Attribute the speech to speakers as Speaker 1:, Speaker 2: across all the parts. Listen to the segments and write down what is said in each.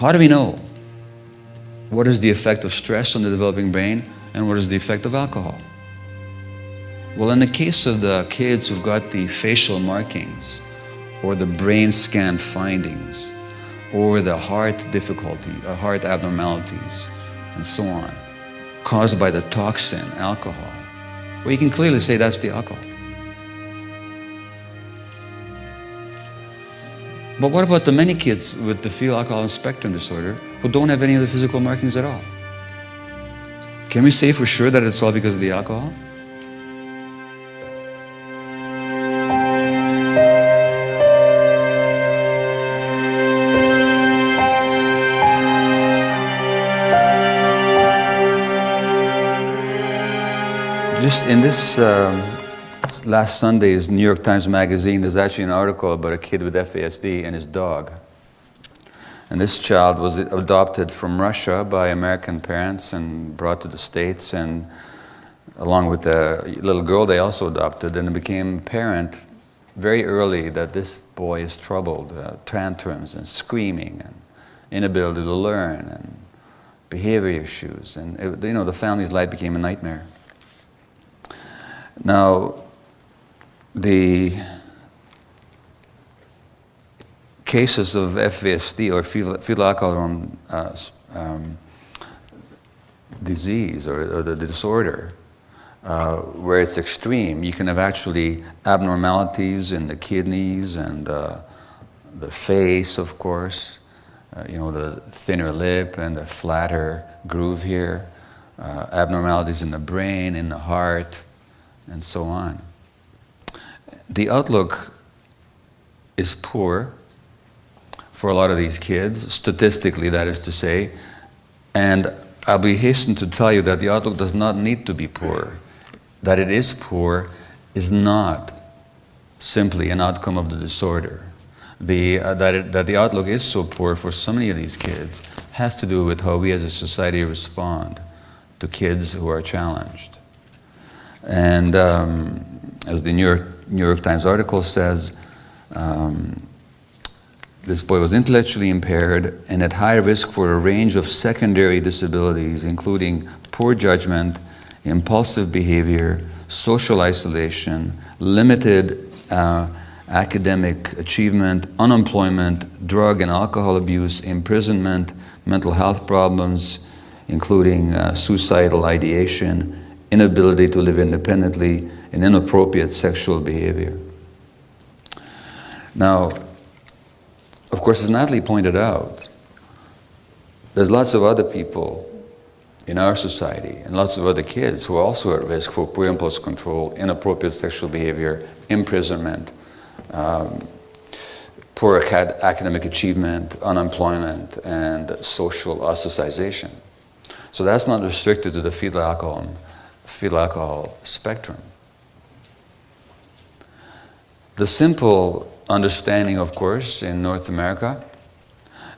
Speaker 1: How do we know what is the effect of stress on the developing brain and what is the effect of alcohol? Well, in the case of the kids who've got the facial markings or the brain scan findings or the heart difficulty, heart abnormalities, and so on, caused by the toxin, alcohol, well, you can clearly say that's the alcohol. But what about the many kids with the fetal alcohol spectrum disorder who don't have any of the physical markings at all? Can we say for sure that it's all because of the alcohol? Just in this last Sunday's New York Times Magazine, there's actually an article about a kid with FASD and his dog. And this child was adopted from Russia by American parents and brought to the States, and along with the little girl they also adopted, and it became apparent very early that this boy is troubled, tantrums and screaming and inability to learn and behavior issues, and the family's life became a nightmare. Now, the cases of FASD or fetal alcohol disease or the disorder, where it's extreme, you can have actually abnormalities in the kidneys and the face, of course, the thinner lip and the flatter groove here, abnormalities in the brain, in the heart, and so on. The outlook is poor for a lot of these kids, statistically, that is to say, and I'll be hastened to tell you that the outlook does not need to be poor. That it is poor is not simply an outcome of the disorder. That the outlook is so poor for so many of these kids has to do with how we as a society respond to kids who are challenged. And as the New York Times article says, this boy was intellectually impaired and at high risk for a range of secondary disabilities, including poor judgment, impulsive behavior, social isolation, limited academic achievement, unemployment, drug and alcohol abuse, imprisonment, mental health problems, including suicidal ideation, inability to live independently, and inappropriate sexual behavior. Now, of course, as Natalie pointed out, there's lots of other people in our society and lots of other kids who are also at risk for poor impulse control, inappropriate sexual behavior, imprisonment, poor academic achievement, unemployment, and social ostracization. So that's not restricted to the fetal alcohol spectrum. The simple understanding, of course, in North America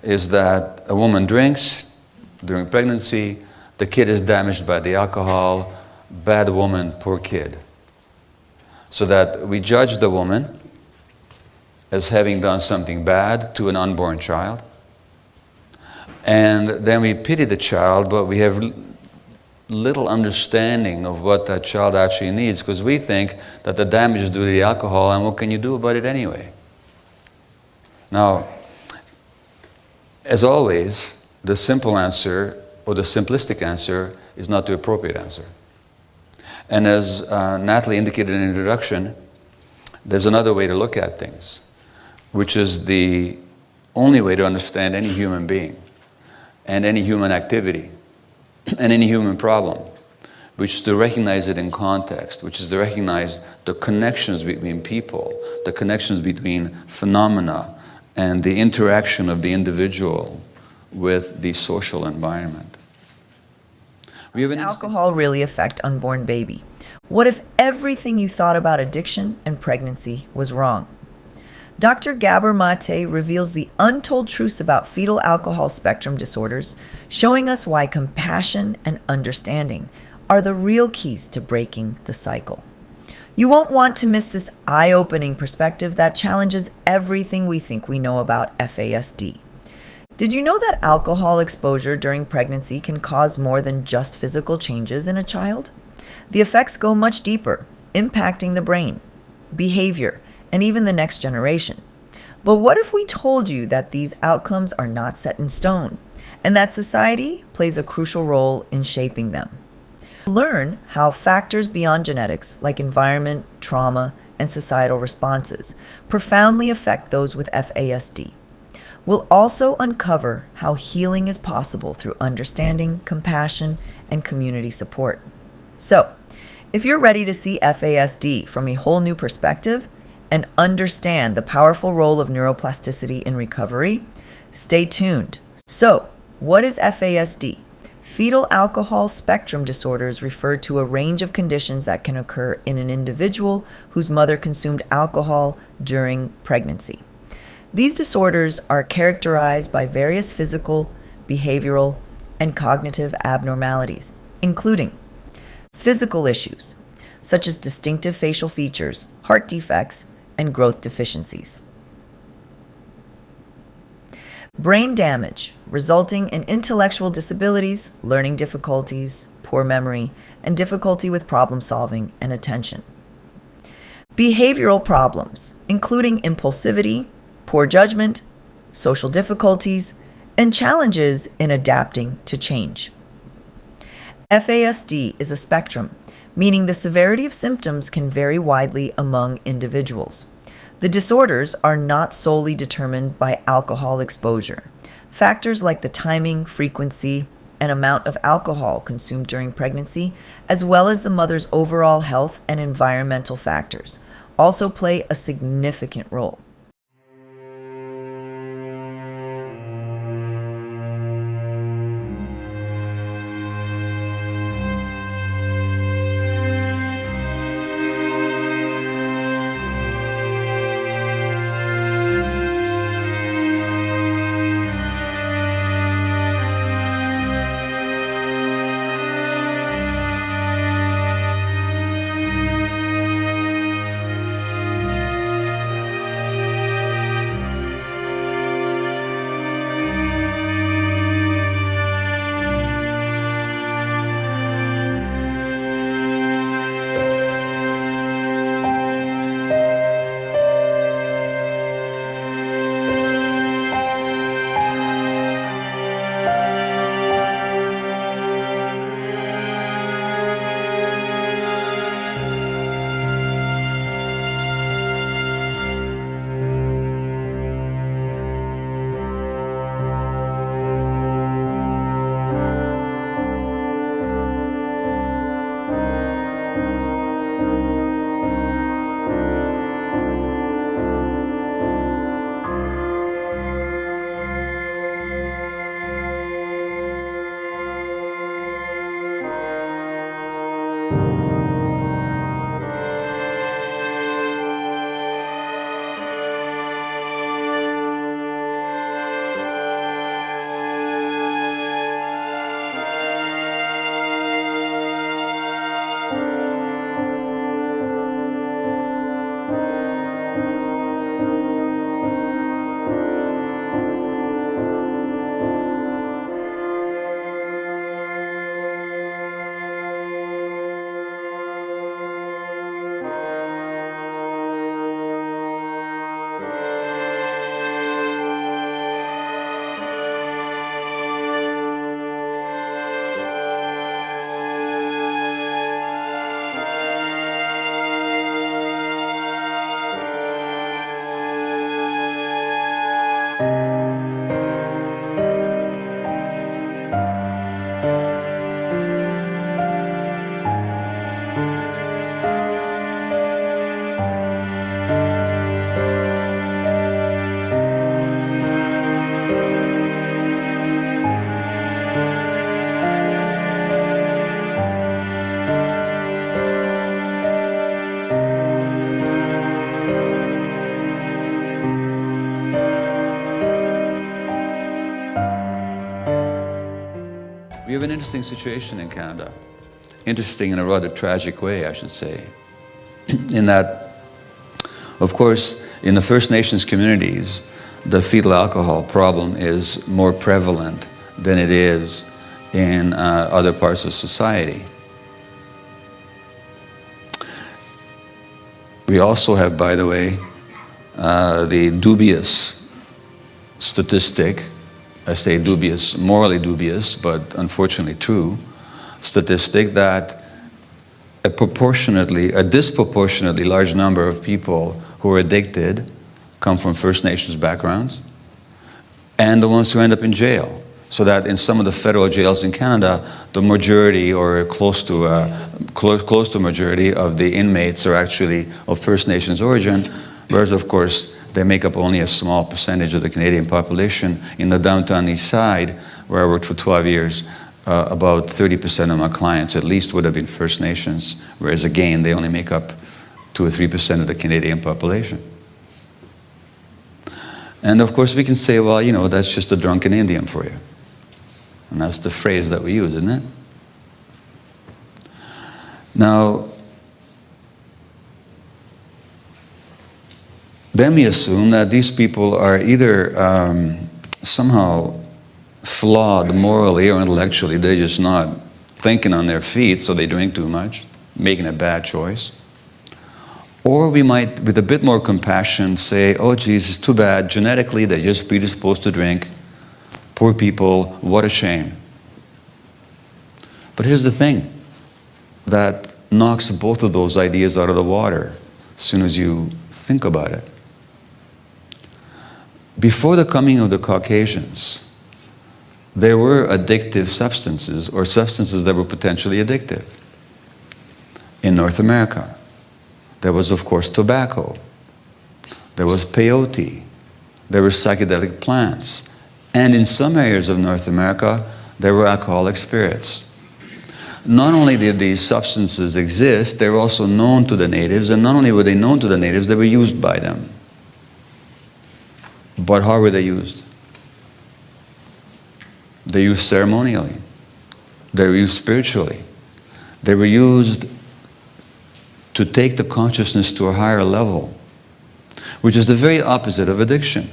Speaker 1: is that a woman drinks during pregnancy, the kid is damaged by the alcohol, bad woman, poor kid. So that we judge the woman as having done something bad to an unborn child, and then we pity the child, but we have little understanding of what that child actually needs, because we think that the damage is due to the alcohol, and what can you do about it anyway? Now, as always, the simple answer, or the simplistic answer, is not the appropriate answer. And as Natalie indicated in the introduction, there's another way to look at things, which is the only way to understand any human being, and any human activity, and any human problem, which is to recognize it in context, which is to recognize the connections between people, the connections between phenomena, and the interaction of the individual with the social environment.
Speaker 2: Does alcohol really affect unborn baby? What if everything you thought about addiction and pregnancy was wrong? Dr. Gabor Mate reveals the untold truths about fetal alcohol spectrum disorders, showing us why compassion and understanding are the real keys to breaking the cycle. You won't want to miss this eye-opening perspective that challenges everything we think we know about FASD. Did you know that alcohol exposure during pregnancy can cause more than just physical changes in a child? The effects go much deeper, impacting the brain, behavior, and even the next generation. But what if we told you that these outcomes are not set in stone, and that society plays a crucial role in shaping them? Learn how factors beyond genetics, like environment, trauma, and societal responses, profoundly affect those with FASD. We'll also uncover how healing is possible through understanding, compassion, and community support. So, if you're ready to see FASD from a whole new perspective and understand the powerful role of neuroplasticity in recovery, stay tuned. So, what is FASD? Fetal alcohol spectrum disorders refer to a range of conditions that can occur in an individual whose mother consumed alcohol during pregnancy. These disorders are characterized by various physical, behavioral, and cognitive abnormalities, including physical issues, such as distinctive facial features, heart defects, and growth deficiencies. Brain damage, resulting in intellectual disabilities, learning difficulties, poor memory, and difficulty with problem solving and attention. Behavioral problems, including impulsivity, poor judgment, social difficulties, and challenges in adapting to change. FASD is a spectrum, meaning the severity of symptoms can vary widely among individuals. The disorders are not solely determined by alcohol exposure. Factors like the timing, frequency, and amount of alcohol consumed during pregnancy, as well as the mother's overall health and environmental factors, also play a significant role.
Speaker 1: We have an interesting situation in Canada. Interesting in a rather tragic way, I should say. In that, of course, in the First Nations communities, the fetal alcohol problem is more prevalent than it is in other parts of society. We also have, by the way, the dubious statistic, I say dubious, morally dubious, but unfortunately true, statistic that a disproportionately large number of people who are addicted come from First Nations backgrounds, and the ones who end up in jail. So that in some of the federal jails in Canada, the majority or close to majority of the inmates are actually of First Nations origin, whereas of course they make up only a small percentage of the Canadian population. In the downtown east side, where I worked for 12 years, about 30% of my clients at least would have been First Nations, whereas again, they only make up 2 or 3% of the Canadian population. And of course we can say, well, you know, that's just a drunken Indian for you. And that's the phrase that we use, isn't it? Now, then we assume that these people are either somehow flawed morally or intellectually. They're just not thinking on their feet, so they drink too much, making a bad choice. Or we might, with a bit more compassion, say, oh geez, it's too bad, genetically they're just predisposed to drink. Poor people, what a shame. But here's the thing that knocks both of those ideas out of the water as soon as you think about it. Before the coming of the Caucasians, there were addictive substances or substances that were potentially addictive in North America. There was, of course, tobacco. There was peyote. There were psychedelic plants. And in some areas of North America, there were alcoholic spirits. Not only did these substances exist, they were also known to the natives, and not only were they known to the natives, they were used by them. But how were they used? They were used ceremonially. They were used spiritually. They were used to take the consciousness to a higher level, which is the very opposite of addiction.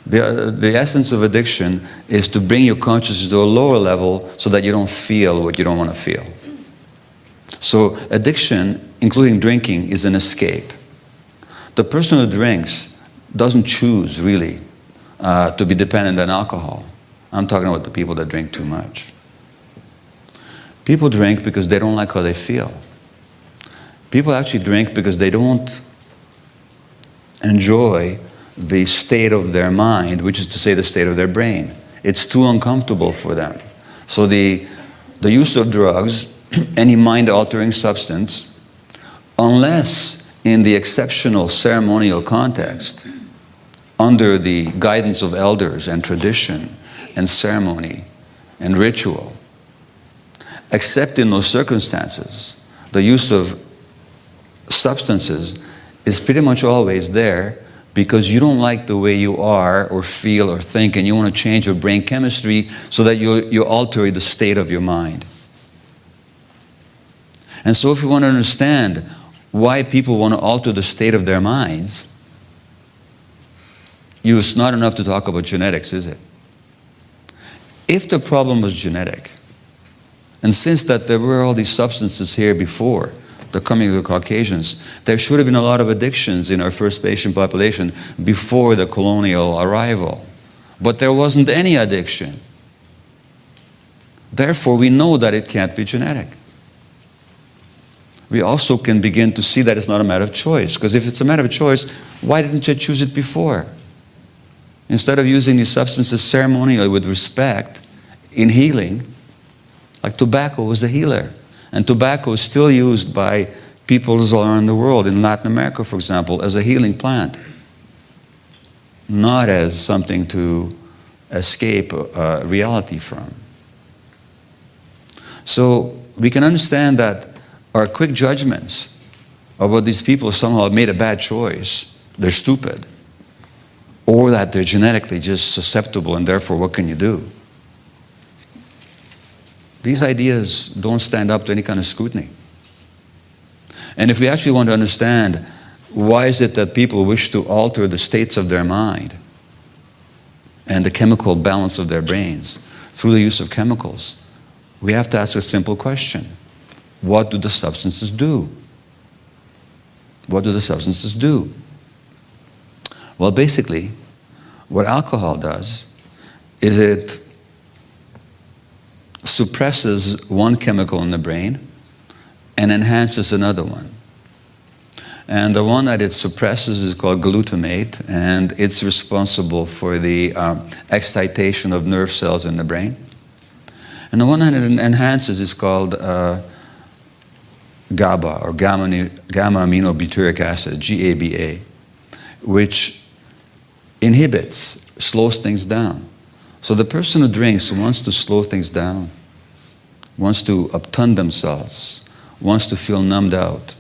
Speaker 1: The essence of addiction is to bring your consciousness to a lower level so that you don't feel what you don't want to feel. So addiction, including drinking, is an escape. The person who drinks doesn't choose, really, to be dependent on alcohol. I'm talking about the people that drink too much. People drink because they don't like how they feel. People actually drink because they don't enjoy the state of their mind, which is to say the state of their brain. It's too uncomfortable for them. So the use of drugs, any mind-altering substance, unless in the exceptional ceremonial context, under the guidance of elders and tradition and ceremony and ritual, except in those circumstances, the use of substances is pretty much always there because you don't like the way you are or feel or think, and you want to change your brain chemistry so that you alter the state of your mind. And so if you want to understand why people want to alter the state of their minds, it's not enough to talk about genetics, is it? If the problem was genetic, and since that there were all these substances here before the coming of the Caucasians, there should have been a lot of addictions in our First Nation population before the colonial arrival. But there wasn't any addiction. Therefore, we know that it can't be genetic. We also can begin to see that it's not a matter of choice, because if it's a matter of choice, why didn't you choose it before? Instead of using these substances ceremonially with respect in healing, like tobacco was a healer. And tobacco is still used by peoples all around the world, in Latin America, for example, as a healing plant. Not as something to escape reality from. So we can understand that our quick judgments about these people somehow made a bad choice, they're stupid, or that they're genetically just susceptible and therefore what can you do? These ideas don't stand up to any kind of scrutiny. And if we actually want to understand why is it that people wish to alter the states of their mind and the chemical balance of their brains through the use of chemicals? We have to ask a simple question. What do the substances do? What do the substances do? Well, basically, what alcohol does is it suppresses one chemical in the brain and enhances another one. And the one that it suppresses is called glutamate, and it's responsible for the excitation of nerve cells in the brain. And the one that it enhances is called GABA, or gamma-aminobutyric acid, GABA, which inhibits, slows things down. So the person who drinks wants to slow things down, wants to uptune themselves, wants to feel numbed out.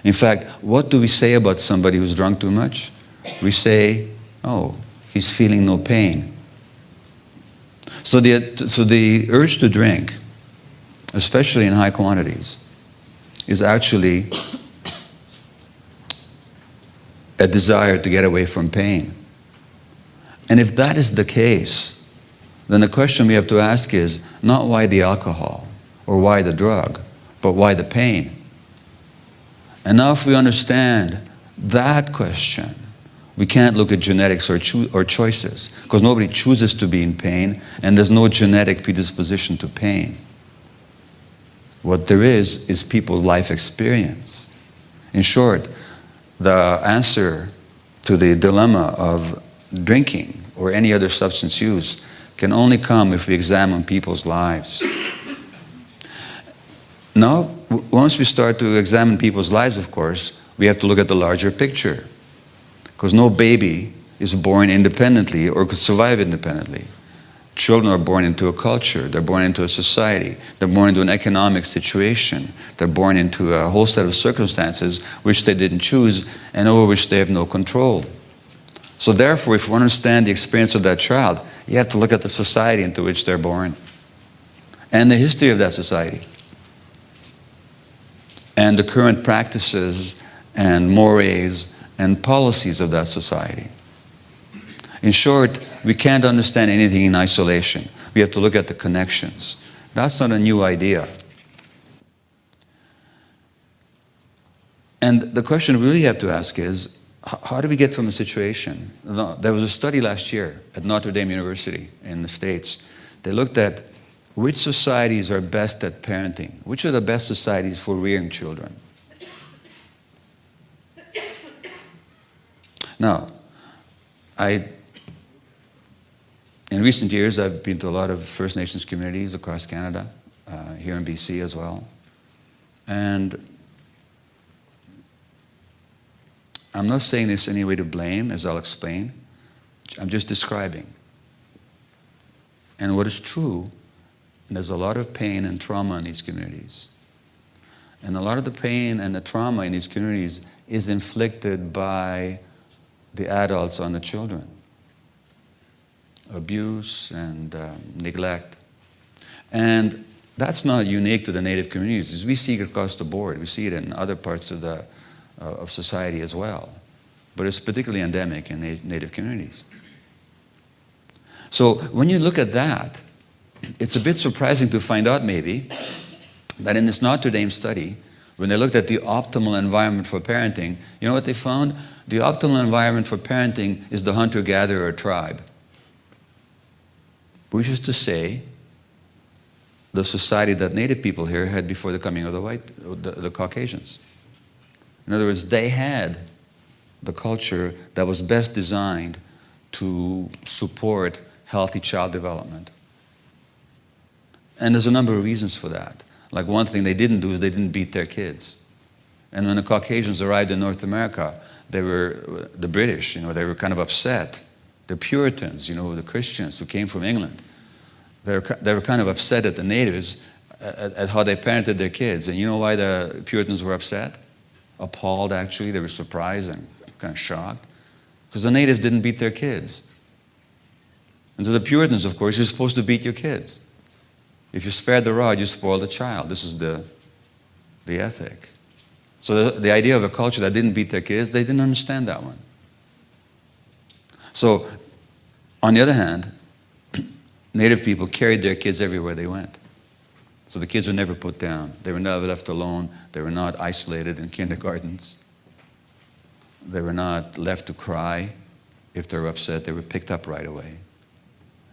Speaker 1: In fact, what do we say about somebody who's drunk too much? We say, oh, he's feeling no pain. So the urge to drink, especially in high quantities, is actually a desire to get away from pain. And if that is the case, then the question we have to ask is not why the alcohol or why the drug, but why the pain? And now if we understand that question, we can't look at genetics or choices, because nobody chooses to be in pain, and there's no genetic predisposition to pain. What there is people's life experience. In short, the answer to the dilemma of drinking or any other substance use can only come if we examine people's lives. Now, once we start to examine people's lives, of course, we have to look at the larger picture. Because no baby is born independently or could survive independently. Children are born into a culture, they're born into a society, they're born into an economic situation, they're born into a whole set of circumstances which they didn't choose and over which they have no control. So therefore, if you understand the experience of that child, you have to look at the society into which they're born and the history of that society and the current practices and mores and policies of that society. In short, we can't understand anything in isolation. We have to look at the connections. That's not a new idea. And the question we really have to ask is, how do we get from a situation? There was a study last year at Notre Dame University in the States. They looked at which societies are best at parenting. Which are the best societies for rearing children? Now, in recent years, I've been to a lot of First Nations communities across Canada, here in BC as well. And I'm not saying this in any way to blame, as I'll explain. I'm just describing. And what is true, and there's a lot of pain and trauma in these communities. And a lot of the pain and the trauma in these communities is inflicted by the adults on the children. Abuse and neglect. And that's not unique to the Native communities. We see it across the board. We see it in other parts of society as well. But it's particularly endemic in Native communities. So when you look at that, it's a bit surprising to find out maybe that in this Notre Dame study, when they looked at the optimal environment for parenting, you know what they found? The optimal environment for parenting is the hunter-gatherer tribe. Which is to say, the society that Native people here had before the coming of the Caucasians. In other words, they had the culture that was best designed to support healthy child development. And there's a number of reasons for that. Like one thing they didn't do is they didn't beat their kids. And when the Caucasians arrived in North America, they were, the British, they were kind of upset. The Puritans, the Christians who came from England, they were kind of upset at the natives, at how they parented their kids. And you know why the Puritans were upset? Appalled, actually. They were surprised and kind of shocked. Because the natives didn't beat their kids. And to the Puritans, of course, you're supposed to beat your kids. If you spare the rod, you spoil the child. This is the ethic. So the idea of a culture that didn't beat their kids, they didn't understand that one. So, on the other hand, Native people carried their kids everywhere they went. So the kids were never put down. They were never left alone. They were not isolated in kindergartens. They were not left to cry if they were upset. They were picked up right away.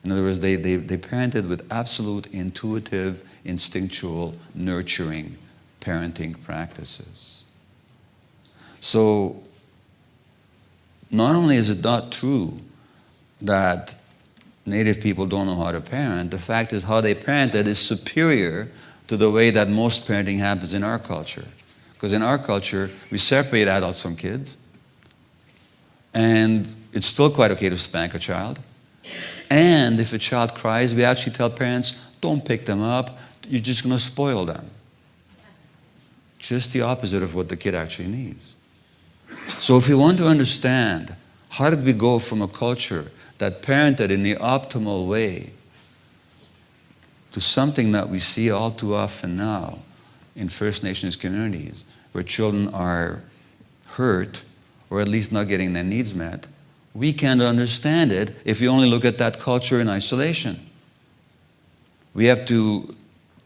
Speaker 1: In other words, they parented with absolute intuitive, instinctual, nurturing parenting practices. So, not only is it not true that Native people don't know how to parent, the fact is how they parented is superior to the way that most parenting happens in our culture. Because in our culture, we separate adults from kids, and it's still quite okay to spank a child. And if a child cries, we actually tell parents, don't pick them up, you're just going to spoil them. Just the opposite of what the kid actually needs. So if we want to understand how did we go from a culture that parented in the optimal way to something that we see all too often now in First Nations communities, where children are hurt or at least not getting their needs met, we can't understand it if we only look at that culture in isolation. We have to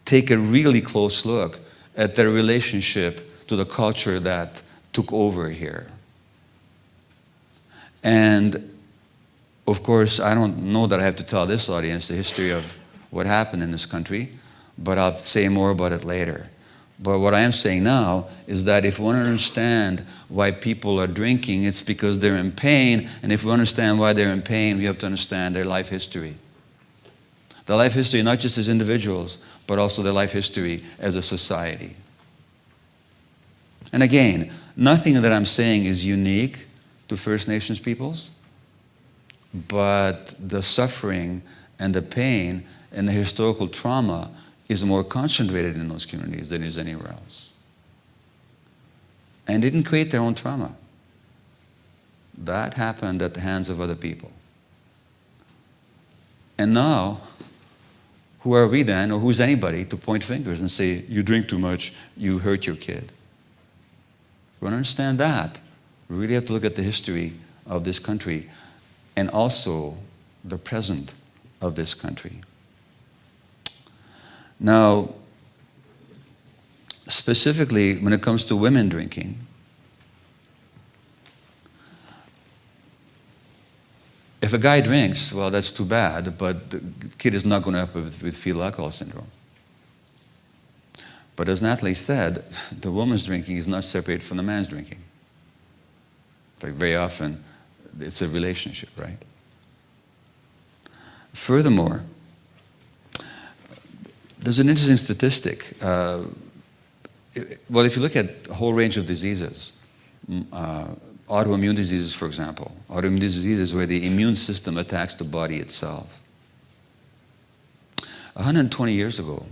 Speaker 1: take a really close look at their relationship to the culture that took over here. And of course, I don't know that I have to tell this audience the history of what happened in this country, but I'll say more about it later. But what I am saying now is that if we want to understand why people are drinking, it's because they're in pain, and if we understand why they're in pain, we have to understand their life history. Their life history, not just as individuals, but also their life history as a society. And again, nothing that I'm saying is unique to First Nations peoples, but the suffering and the pain and the historical trauma is more concentrated in those communities than is anywhere else. And they didn't create their own trauma. That happened at the hands of other people. And now, who are we then, or who's anybody, to point fingers and say, you drink too much, you hurt your kid? We want to understand that. We really have to look at the history of this country and also the present of this country. Now, specifically when it comes to women drinking, if a guy drinks, well, that's too bad, but the kid is not going to end up with fetal alcohol syndrome. But as Natalie said, the woman's drinking is not separated from the man's drinking. Like very often, it's a relationship, right? Furthermore, there's an interesting statistic. Well, if you look at a whole range of diseases, autoimmune diseases, for example, autoimmune diseases where the immune system attacks the body itself. 120 years ago,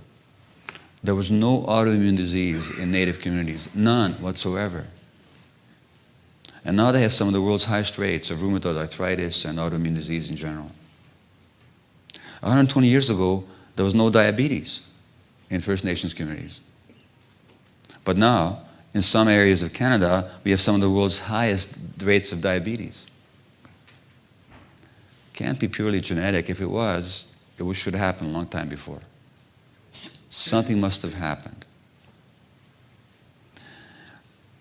Speaker 1: there was no autoimmune disease in Native communities, none whatsoever. And now they have some of the world's highest rates of rheumatoid arthritis and autoimmune disease in general. 120 years ago, there was no diabetes in First Nations communities. But now, in some areas of Canada, we have some of the world's highest rates of diabetes. Can't be purely genetic. If it was, it should have happened a long time before. Something must have happened.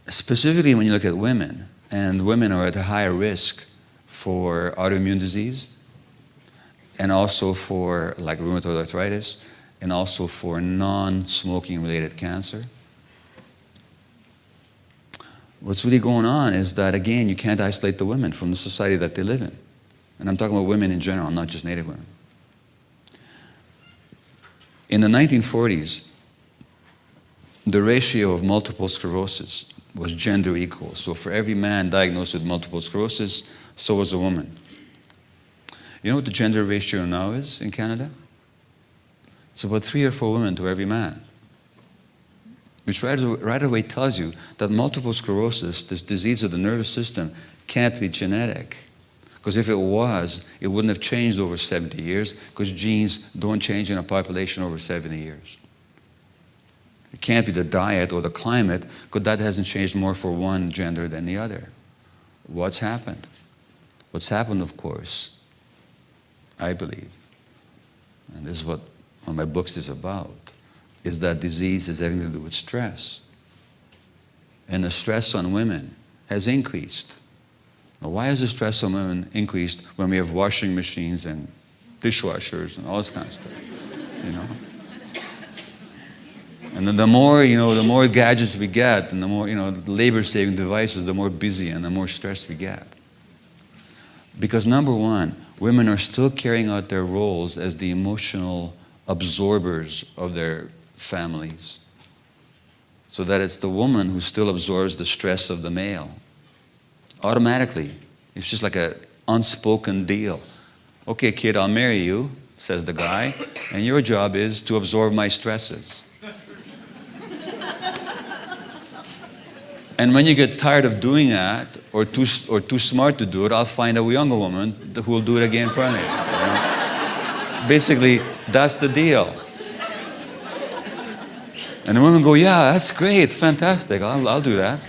Speaker 1: Specifically when you look at women, and women are at a higher risk for autoimmune disease, and also for like rheumatoid arthritis, and also for non-smoking related cancer. What's really going on is that, again, you can't isolate the women from the society that they live in. And I'm talking about women in general, not just Native women. In the 1940s, the ratio of multiple sclerosis was gender equal. So for every man diagnosed with multiple sclerosis, so was a woman. You know what the gender ratio now is in Canada? It's about 3 or 4 women to every man. Which right away tells you that multiple sclerosis, this disease of the nervous system, can't be genetic. Because if it was, it wouldn't have changed over 70 years, because genes don't change in a population over 70 years. It can't be the diet or the climate, because that hasn't changed more for one gender than the other. What's happened? What's happened, of course, I believe, and this is what one of my books is about, is that disease has everything to do with stress. And the stress on women has increased. Now, why has the stress on women increased when we have washing machines and dishwashers and all this kind of stuff? You know? And then the more gadgets we get, and the more, the labor-saving devices, the more busy and the more stressed we get. Because number one, women are still carrying out their roles as the emotional absorbers of their families. So that it's the woman who still absorbs the stress of the male. Automatically. It's just like an unspoken deal. Okay, kid, I'll marry you, says the guy, and your job is to absorb my stresses. And when you get tired of doing that, or too smart to do it, I'll find a younger woman who will do it again for me. You know? Basically, that's the deal. And the women go, yeah, that's great, fantastic, I'll do that.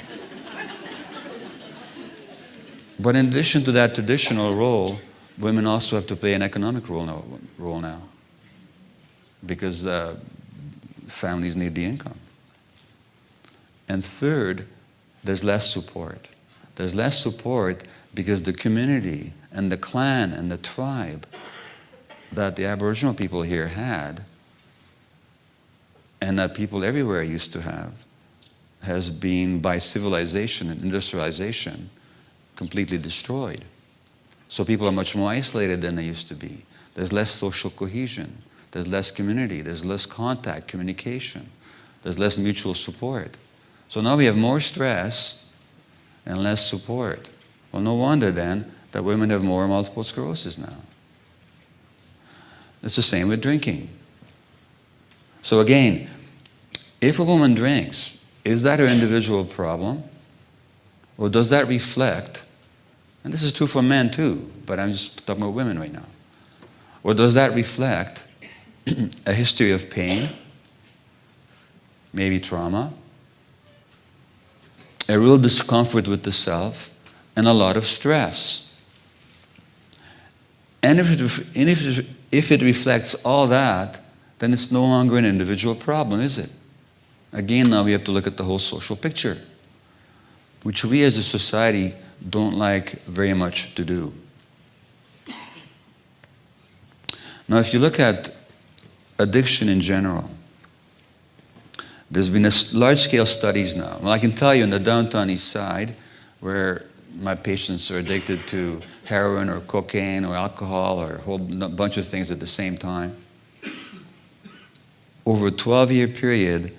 Speaker 1: But in addition to that traditional role, women also have to play an economic role now. Because families need the income. And third, there's less support. There's less support because the community and the clan and the tribe that the Aboriginal people here had, and that people everywhere used to have, has been, by civilization and industrialization, completely destroyed. So people are much more isolated than they used to be. There's less social cohesion. There's less community. There's less contact, communication. There's less mutual support. So now we have more stress and less support. Well, no wonder then that women have more multiple sclerosis now. It's the same with drinking. So again, if a woman drinks, is that her individual problem? Or does that reflect, and this is true for men too, but I'm just talking about women right now, or does that reflect a history of pain, maybe trauma, a real discomfort with the self, and a lot of stress? And if it reflects all that, then it's no longer an individual problem, is it? Again, now we have to look at the whole social picture, which we as a society don't like very much to do. Now, if you look at addiction in general, there's been large-scale studies now. Well, I can tell you in the downtown east side, where my patients are addicted to heroin or cocaine or alcohol or a whole bunch of things at the same time, over a 12-year period,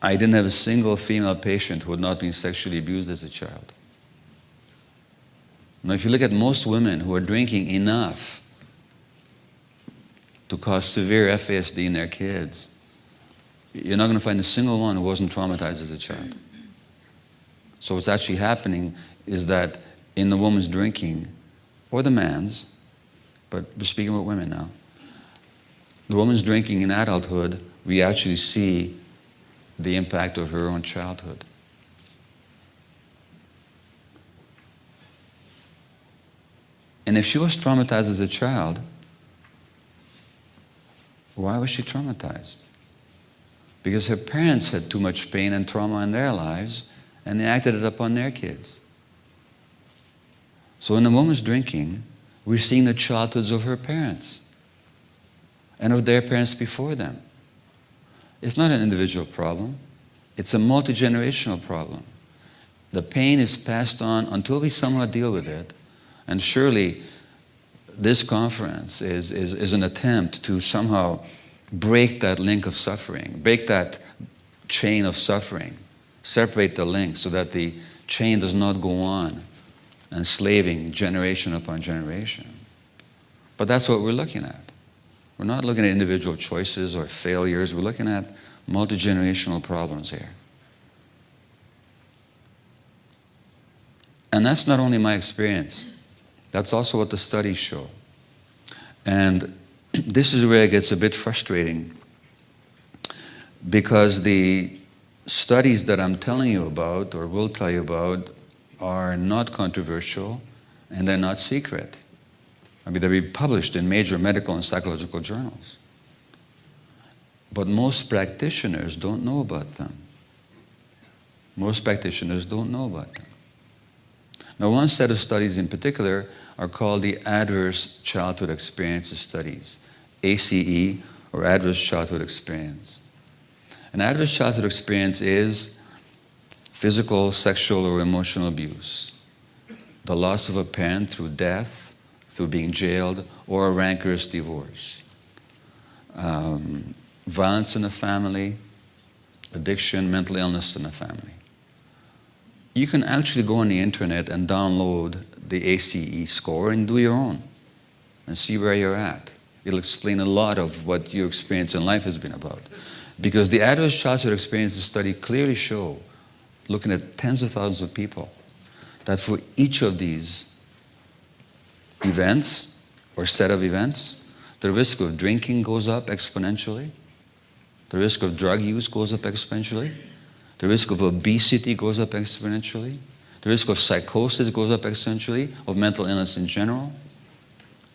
Speaker 1: I didn't have a single female patient who had not been sexually abused as a child. Now, if you look at most women who are drinking enough to cause severe FASD in their kids, you're not going to find a single one who wasn't traumatized as a child. So what's actually happening is that in the woman's drinking, or the man's, but we're speaking about women now, the woman's drinking in adulthood, we actually see the impact of her own childhood. And if she was traumatized as a child, why was she traumatized? Because her parents had too much pain and trauma in their lives, and they acted it up on their kids. So when the woman's drinking, we're seeing the childhoods of her parents and of their parents before them. It's not an individual problem. It's a multi-generational problem. The pain is passed on until we somehow deal with it. And surely this conference is an attempt to somehow break that link of suffering, break that chain of suffering, separate the link so that the chain does not go on enslaving generation upon generation. But that's what we're looking at. We're not looking at individual choices or failures. We're looking at multi-generational problems here. And that's not only my experience. That's also what the studies show. And this is where it gets a bit frustrating, because the studies that I'm telling you about, or will tell you about, are not controversial and they're not secret. I mean, they'll be published in major medical and psychological journals. But most practitioners don't know about them. Most practitioners don't know about them. Now, one set of studies in particular are called the Adverse Childhood Experiences Studies, ACE, or Adverse Childhood Experience. An adverse childhood experience is physical, sexual, or emotional abuse, the loss of a parent through death, through being jailed, or a rancorous divorce, violence in the family, addiction, mental illness in the family. You can actually go on the internet and download the ACE score and do your own and see where you're at. It'll explain a lot of what your experience in life has been about. Because the adverse childhood experiences study clearly show, looking at tens of thousands of people, that for each of these events or set of events, the risk of drinking goes up exponentially, the risk of drug use goes up exponentially, the risk of obesity goes up exponentially, the risk of psychosis goes up exponentially, of mental illness in general,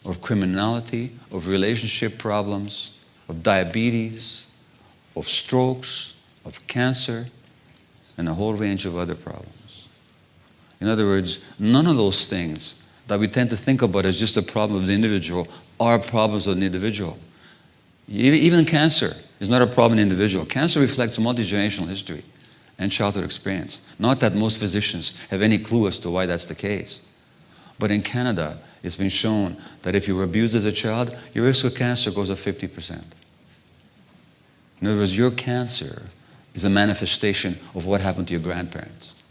Speaker 1: of criminality, of relationship problems, of diabetes, of strokes, of cancer, and a whole range of other problems. In other words, none of those things that we tend to think about as just a problem of the individual are problems of the individual. Even cancer is not a problem in the individual. Cancer reflects a multi-generational history and childhood experience. Not that most physicians have any clue as to why that's the case. But in Canada, it's been shown that if you were abused as a child, your risk of cancer goes up 50%. In other words, your cancer is a manifestation of what happened to your grandparents.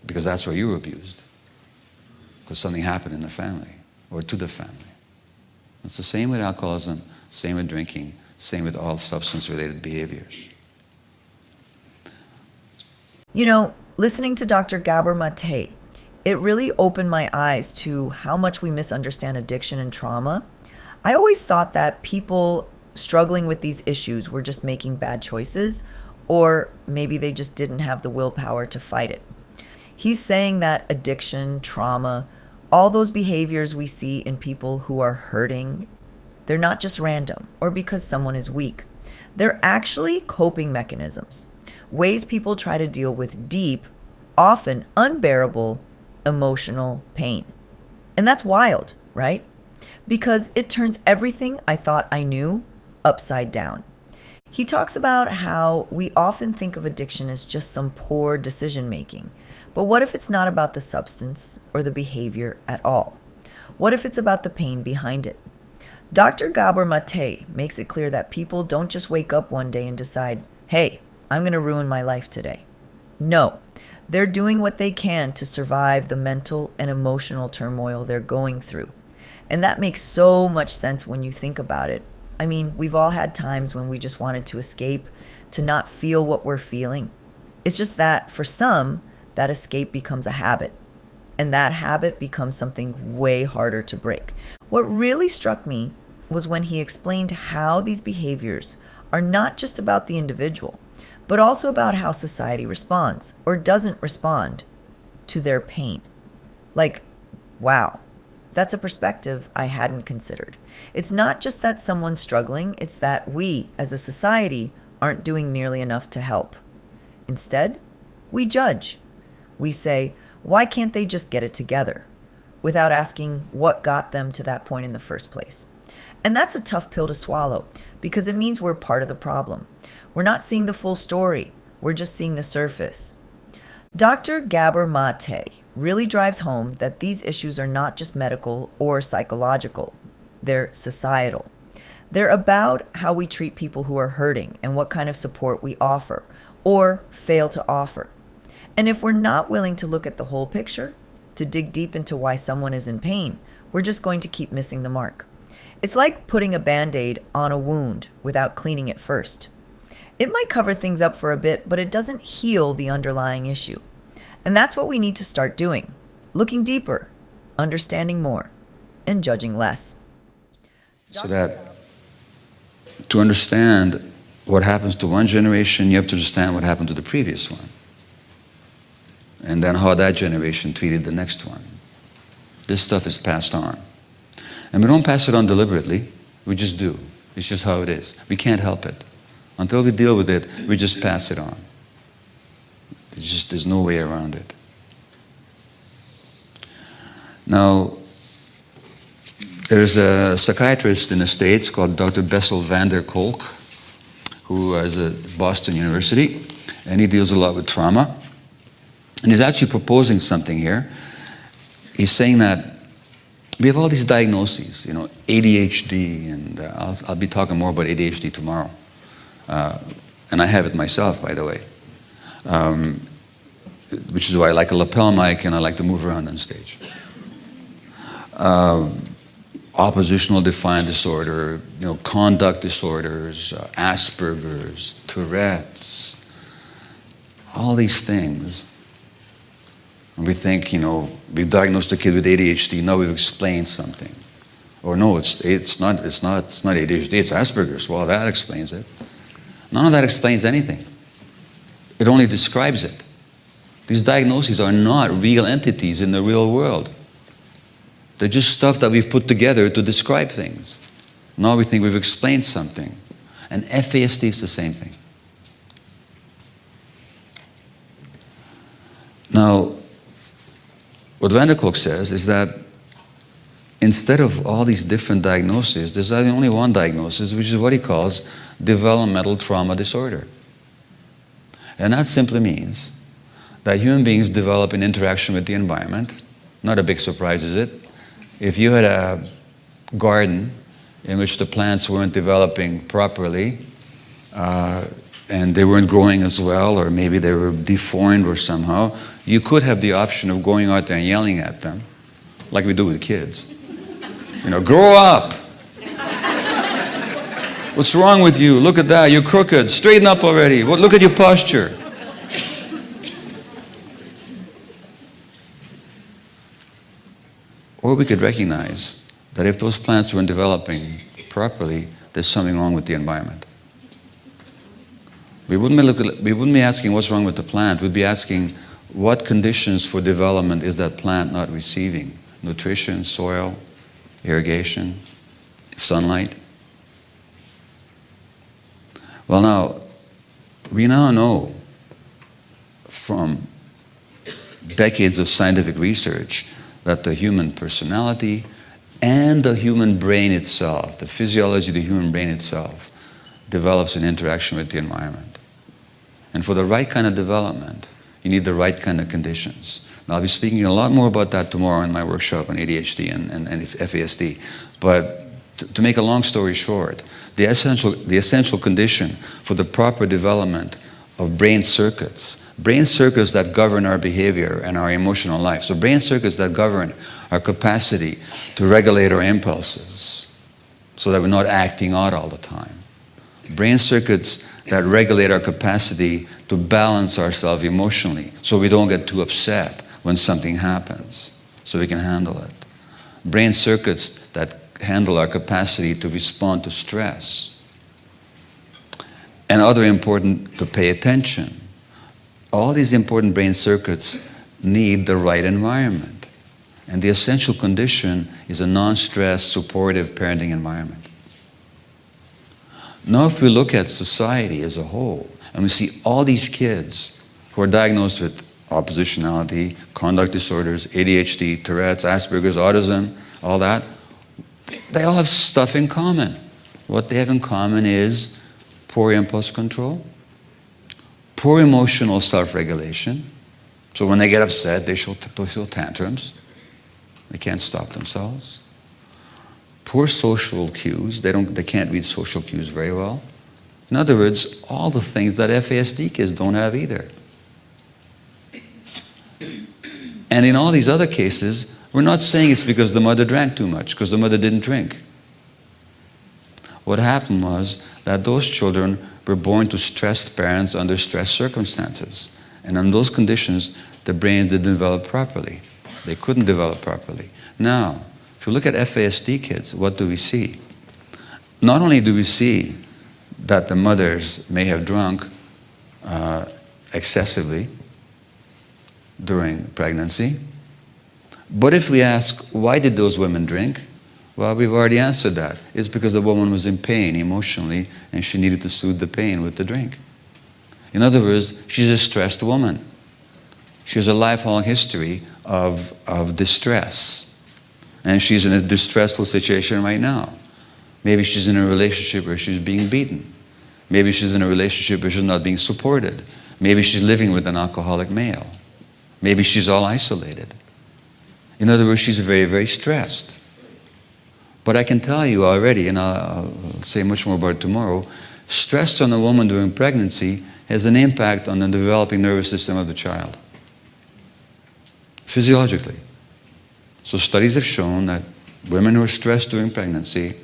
Speaker 1: Because that's where you were abused. Because something happened in the family, or to the family. It's the same with alcoholism, same with drinking, same with all substance-related behaviors.
Speaker 2: You know, listening to Dr. Gabor Mate, it really opened my eyes to how much we misunderstand addiction and trauma. I always thought that people struggling with these issues were just making bad choices, or maybe they just didn't have the willpower to fight it. He's saying that addiction, trauma, all those behaviors we see in people who are hurting, they're not just random or because someone is weak. They're actually coping mechanisms, ways people try to deal with deep, often unbearable emotional pain. And that's wild, right? Because it turns everything I thought I knew upside down. He talks about how we often think of addiction as just some poor decision making. But what if it's not about the substance or the behavior at all? What if it's about the pain behind it? Dr. Gabor Mate makes it clear that people don't just wake up one day and decide, hey, I'm going to ruin my life today. No, they're doing what they can to survive the mental and emotional turmoil they're going through. And that makes so much sense when you think about it. I mean, we've all had times when we just wanted to escape, to not feel what we're feeling. It's just that for some, that escape becomes a habit. And that habit becomes something way harder to break. What really struck me was when he explained how these behaviors are not just about the individual, but also about how society responds or doesn't respond to their pain. Like, wow, that's a perspective I hadn't considered. It's not just that someone's struggling, it's that we, as a society, aren't doing nearly enough to help. Instead, we judge. We say, why can't they just get it together? Without asking what got them to that point in the first place. And that's a tough pill to swallow because it means we're part of the problem. We're not seeing the full story. We're just seeing the surface. Dr. Gabor Mate really drives home that these issues are not just medical or psychological. They're societal. They're about how we treat people who are hurting and what kind of support we offer or fail to offer. And if we're not willing to look at the whole picture, to dig deep into why someone is in pain, we're just going to keep missing the mark. It's like putting a Band-Aid on a wound without cleaning it first. It might cover things up for a bit, but it doesn't heal the underlying issue. And that's what we need to start doing. Looking deeper, understanding more, and judging less.
Speaker 1: So that to understand what happens to one generation, you have to understand what happened to the previous one. And then how that generation treated the next one. This stuff is passed on. And we don't pass it on deliberately, we just do. It's just how it is. We can't help it. Until we deal with it, we just pass it on. There's no way around it. Now, there's a psychiatrist in the States called Dr. Bessel van der Kolk, who is at Boston University, and he deals a lot with trauma. And he's actually proposing something here. He's saying that we have all these diagnoses, ADHD, and I'll be talking more about ADHD tomorrow. And I have it myself, by the way, which is why I like a lapel mic and I like to move around on stage. Oppositional defiant disorder, conduct disorders, Asperger's, Tourette's, all these things. And we think, we've diagnosed a kid with ADHD, now we've explained something. Or no, it's not ADHD, it's Asperger's. Well, that explains it. None of that explains anything. It only describes it. These diagnoses are not real entities in the real world. They're just stuff that we've put together to describe things. Now we think we've explained something. And FASD is the same thing. Now, what Van der Kolk says is that instead of all these different diagnoses, there's only one diagnosis, which is what he calls developmental trauma disorder. And that simply means that human beings develop in interaction with the environment. Not a big surprise, is it? If you had a garden in which the plants weren't developing properly, and they weren't growing as well, or maybe they were deformed or somehow, you could have the option of going out there and yelling at them, like we do with kids. Grow up! What's wrong with you? Look at that, you're crooked. Straighten up already. Look at your posture. Or we could recognize that if those plants weren't developing properly, there's something wrong with the environment. We wouldn't be asking what's wrong with the plant. We'd be asking what conditions for development is that plant not receiving? Nutrition, soil, irrigation, sunlight. Well, we now know from decades of scientific research that the human personality and the human brain itself, the physiology of the human brain itself, develops in interaction with the environment. And for the right kind of development, you need the right kind of conditions. Now, I'll be speaking a lot more about that tomorrow in my workshop on ADHD and FASD. But to make a long story short, the essential condition for the proper development of brain circuits that govern our behavior and our emotional life. So brain circuits that govern our capacity to regulate our impulses so that we're not acting out all the time. Brain circuits that regulate our capacity to balance ourselves emotionally so we don't get too upset when something happens, so we can handle it. Brain circuits that handle our capacity to respond to stress. And other important to pay attention. All these important brain circuits need the right environment. And the essential condition is a non-stress, supportive parenting environment. Now if we look at society as a whole, and we see all these kids who are diagnosed with oppositionality, conduct disorders, ADHD, Tourette's, Asperger's, autism, all that, they all have stuff in common. What they have in common is poor impulse control, poor emotional self-regulation. So when they get upset, they show tantrums. They can't stop themselves. Poor social cues. They can't read social cues very well. In other words, all the things that FASD kids don't have either. And in all these other cases, we're not saying it's because the mother drank too much, because the mother didn't drink. What happened was that those children were born to stressed parents under stressed circumstances. And in those conditions, the brain didn't develop properly. They couldn't develop properly. Now, if you look at FASD kids, what do we see? Not only do we see that the mothers may have drunk excessively during pregnancy. But if we ask, why did those women drink? Well, we've already answered that. It's because the woman was in pain emotionally and she needed to soothe the pain with the drink. In other words, she's a stressed woman. She has a lifelong history of distress. And she's in a distressful situation right now. Maybe she's in a relationship where she's being beaten. Maybe she's in a relationship where she's not being supported. Maybe she's living with an alcoholic male. Maybe she's all isolated. In other words, she's very, very stressed. But I can tell you already, and I'll say much more about it tomorrow, stress on a woman during pregnancy has an impact on the developing nervous system of the child, physiologically. So studies have shown that women who are stressed during pregnancy,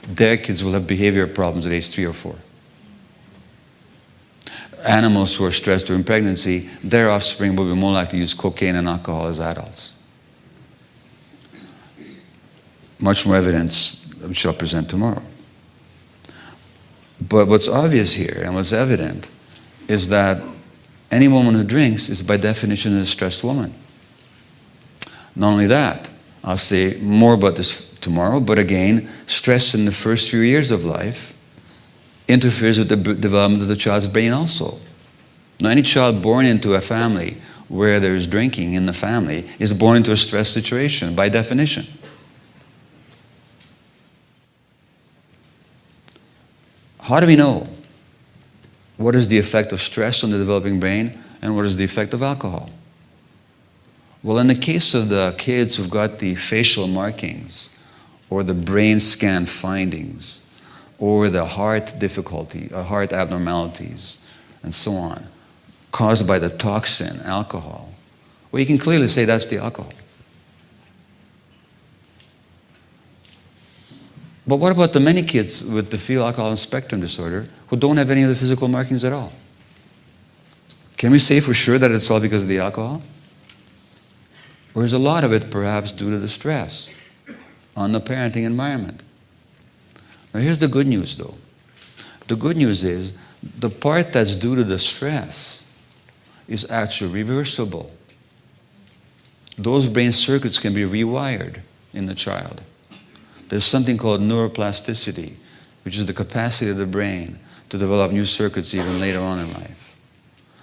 Speaker 1: their kids will have behavioral problems at age 3 or 4. Animals who are stressed during pregnancy, their offspring will be more likely to use cocaine and alcohol as adults. Much more evidence which I'll present tomorrow. But what's obvious here and what's evident is that any woman who drinks is by definition a stressed woman. Not only that, I'll say more about this tomorrow, but again, stress in the first few years of life interferes with the development of the child's brain also. Now, any child born into a family where there's drinking in the family is born into a stress situation by definition. How do we know what is the effect of stress on the developing brain and what is the effect of alcohol? Well, in the case of the kids who've got the facial markings or the brain scan findings or the heart difficulty, heart abnormalities, and so on, caused by the toxin, alcohol, well, you can clearly say that's the alcohol. But what about the many kids with the fetal alcohol and spectrum disorder who don't have any of the physical markings at all? Can we say for sure that it's all because of the alcohol? Or is a lot of it perhaps due to the stress on the parenting environment? Now here's the good news though. The good news is the part that's due to the stress is actually reversible. Those brain circuits can be rewired in the child. There's something called neuroplasticity, which is the capacity of the brain to develop new circuits even later on in life.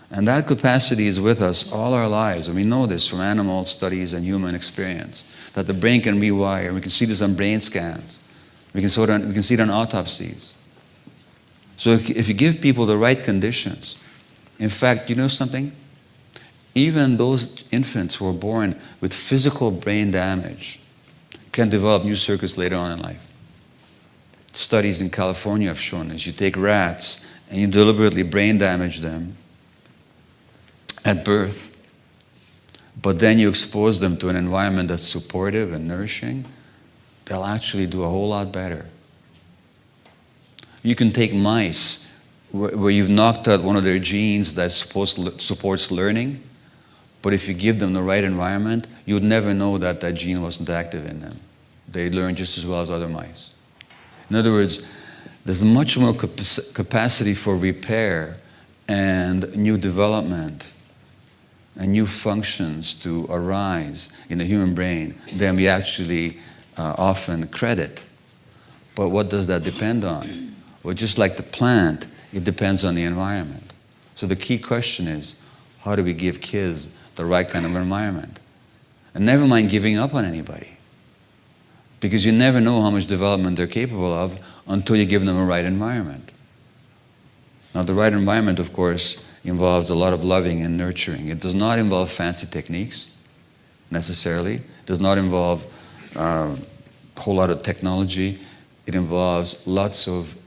Speaker 1: And that capacity is with us all our lives. And we know this from animal studies and human experience, that the brain can rewire. We can see this on brain scans. We can see it on autopsies. So if you give people the right conditions, in fact, you know something? Even those infants who are born with physical brain damage can develop new circuits later on in life. Studies in California have shown this. You take rats and you deliberately brain damage them at birth, but then you expose them to an environment that's supportive and nourishing, they'll actually do a whole lot better. You can take mice where you've knocked out one of their genes that supports learning, but if you give them the right environment, you would never know that that gene wasn't active in them. They learn just as well as other mice. In other words, there's much more capacity for repair and new development and new functions to arise in the human brain than we actually often credit. But what does that depend on? Well, just like the plant, it depends on the environment. So the key question is, how do we give kids the right kind of environment? And never mind giving up on anybody, because you never know how much development they're capable of until you give them a right environment. Now, the right environment, of course, involves a lot of loving and nurturing. It does not involve fancy techniques, necessarily. It does not involve a whole lot of technology. It involves lots of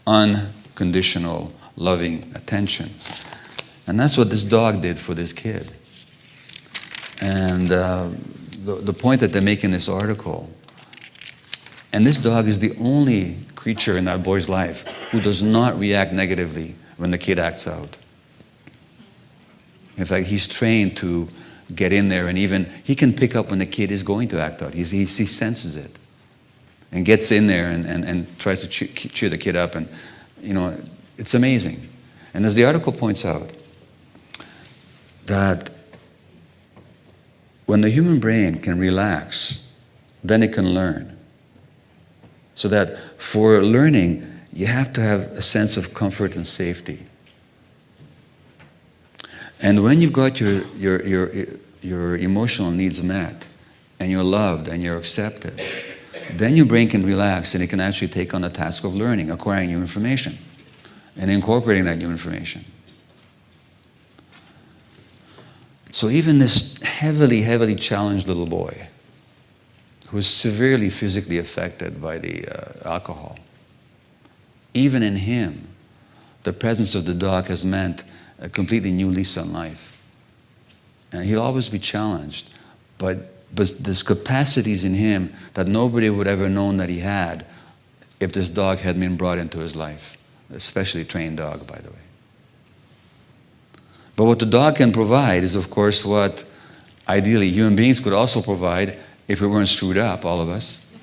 Speaker 1: unconditional, loving attention. And that's what this dog did for this kid. And the point that they make in this article, and this dog is the only creature in that boy's life who does not react negatively when the kid acts out. In fact, he's trained to get in there, and even he can pick up when the kid is going to act out. He senses it. and gets in there and tries to cheer the kid up. And, it's amazing. And as the article points out, that when the human brain can relax, then it can learn. So that for learning, you have to have a sense of comfort and safety. And when you've got your emotional needs met, and you're loved and you're accepted, then your brain can relax and it can actually take on the task of learning, acquiring new information, and incorporating that new information. So even this heavily, heavily challenged little boy, who is severely physically affected by the alcohol, even in him, the presence of the dog has meant a completely new lease on life. And he'll always be challenged, but there's capacities in him that nobody would ever known that he had if this dog had been brought into his life, especially a trained dog, by the way. But what the dog can provide is, of course, what ideally human beings could also provide if we weren't screwed up, all of us,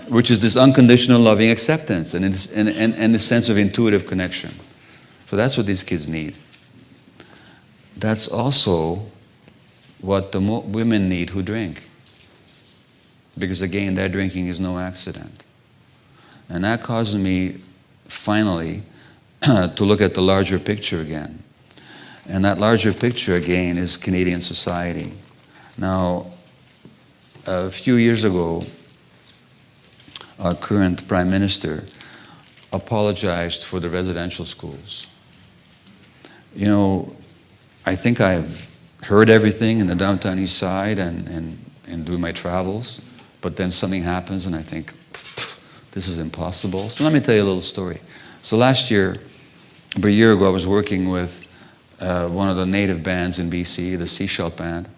Speaker 1: which is this unconditional loving acceptance and the sense of intuitive connection. So that's what these kids need. That's also what the women need who drink. Because again, their drinking is no accident. And that causes me, finally, to look at the larger picture again. And that larger picture, again, is Canadian society. Now, a few years ago, our current Prime Minister apologized for the residential schools. I think I've heard everything in the downtown east side and doing my travels, but then something happens and I think, this is impossible. So let me tell you a little story. So last year, about a year ago, I was working with one of the native bands in BC, the Seashell Band,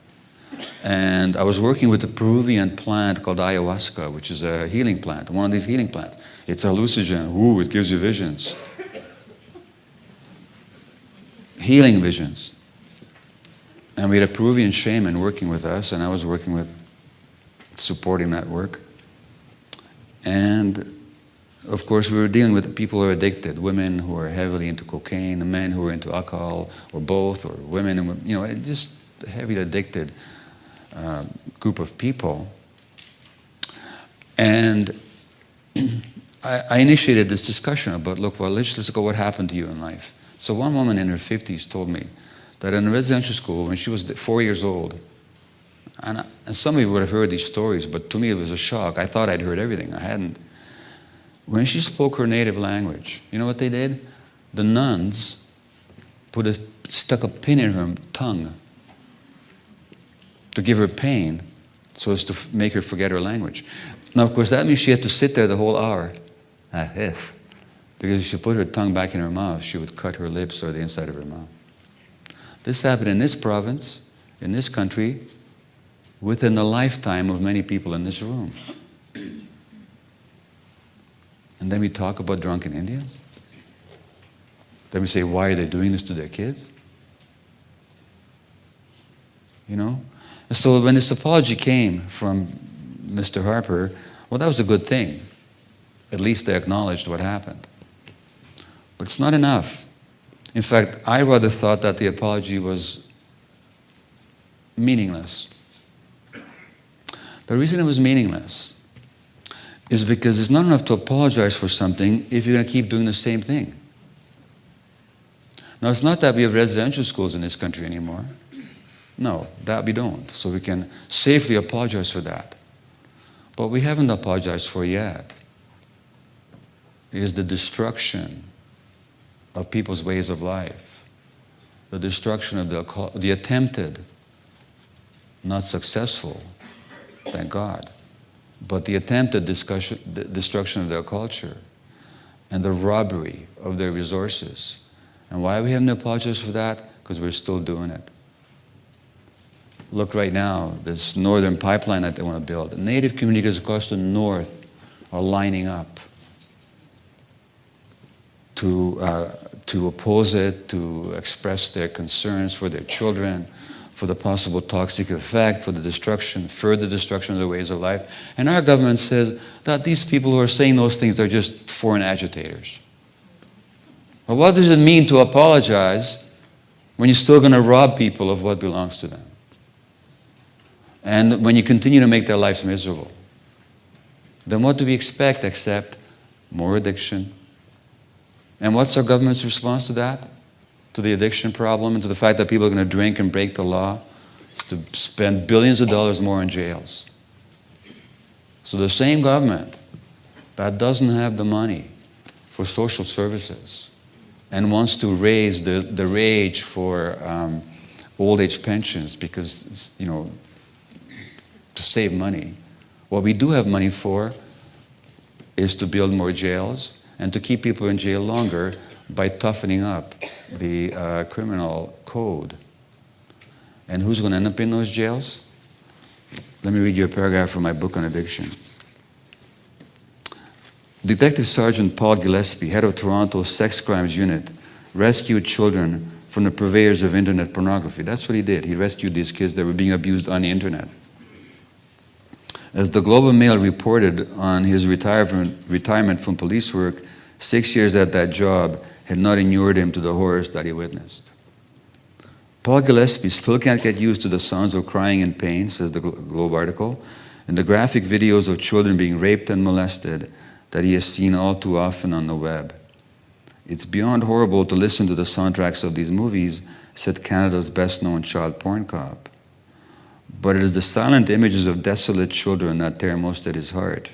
Speaker 1: and I was working with a Peruvian plant called ayahuasca, which is a healing plant, one of these healing plants. It's a hallucinogen. Ooh, it gives you visions. Healing visions. And we had a Peruvian shaman working with us, and I was working with supporting that work. And of course, we were dealing with people who are addicted, women who are heavily into cocaine, the men who are into alcohol, or both, or women, and just a heavily addicted group of people. And I initiated this discussion about, look, well, let's go what happened to you in life. So one woman in her 50s told me that in a residential school, when she was 4 years old, and some of you would have heard these stories, but to me it was a shock. I thought I'd heard everything. I hadn't. When she spoke her native language, you know what they did? The nuns stuck a pin in her tongue to give her pain so as to make her forget her language. Now, of course, that means she had to sit there the whole hour. Because if she put her tongue back in her mouth, she would cut her lips or the inside of her mouth. This happened in this province, in this country, within the lifetime of many people in this room. And then we talk about drunken Indians. Then we say, why are they doing this to their kids? And so when this apology came from Mr. Harper, well, that was a good thing. At least they acknowledged what happened. But it's not enough. In fact, I rather thought that the apology was meaningless. The reason it was meaningless is because it's not enough to apologize for something if you're going to keep doing the same thing. Now, it's not that we have residential schools in this country anymore. No, that we don't. So we can safely apologize for that. But we haven't apologized for yet is the destruction of people's ways of life, the destruction of the attempted, not successful, thank God, but the attempted destruction of their culture and the robbery of their resources. And why we haven't apologized for that? Because we're still doing it. Look right now, this northern pipeline that they want to build. The native communities across the north are lining up to oppose it, to express their concerns for their children, for the possible toxic effect, for the destruction, further destruction of the ways of life. And our government says that these people who are saying those things are just foreign agitators. But what does it mean to apologize when you're still going to rob people of what belongs to them? And when you continue to make their lives miserable? Then what do we expect except more addiction? And what's our government's response to that? To the addiction problem and to the fact that people are going to drink and break the law? It's to spend billions of dollars more in jails. So the same government that doesn't have the money for social services and wants to raise the rage for old age pensions because, to save money. What we do have money for is to build more jails and to keep people in jail longer by toughening up the criminal code. And who's going to end up in those jails? Let me read you a paragraph from my book on addiction. Detective Sergeant Paul Gillespie, head of Toronto's sex crimes unit, rescued children from the purveyors of internet pornography. That's what he did. He rescued these kids that were being abused on the internet. As the Globe and Mail reported on his retirement from police work, 6 years at that job had not inured him to the horrors that he witnessed. Paul Gillespie still can't get used to the sounds of crying and pain, says the Globe article, and the graphic videos of children being raped and molested that he has seen all too often on the web. It's beyond horrible to listen to the soundtracks of these movies, said Canada's best-known child porn cop. But it is the silent images of desolate children that tear most at his heart.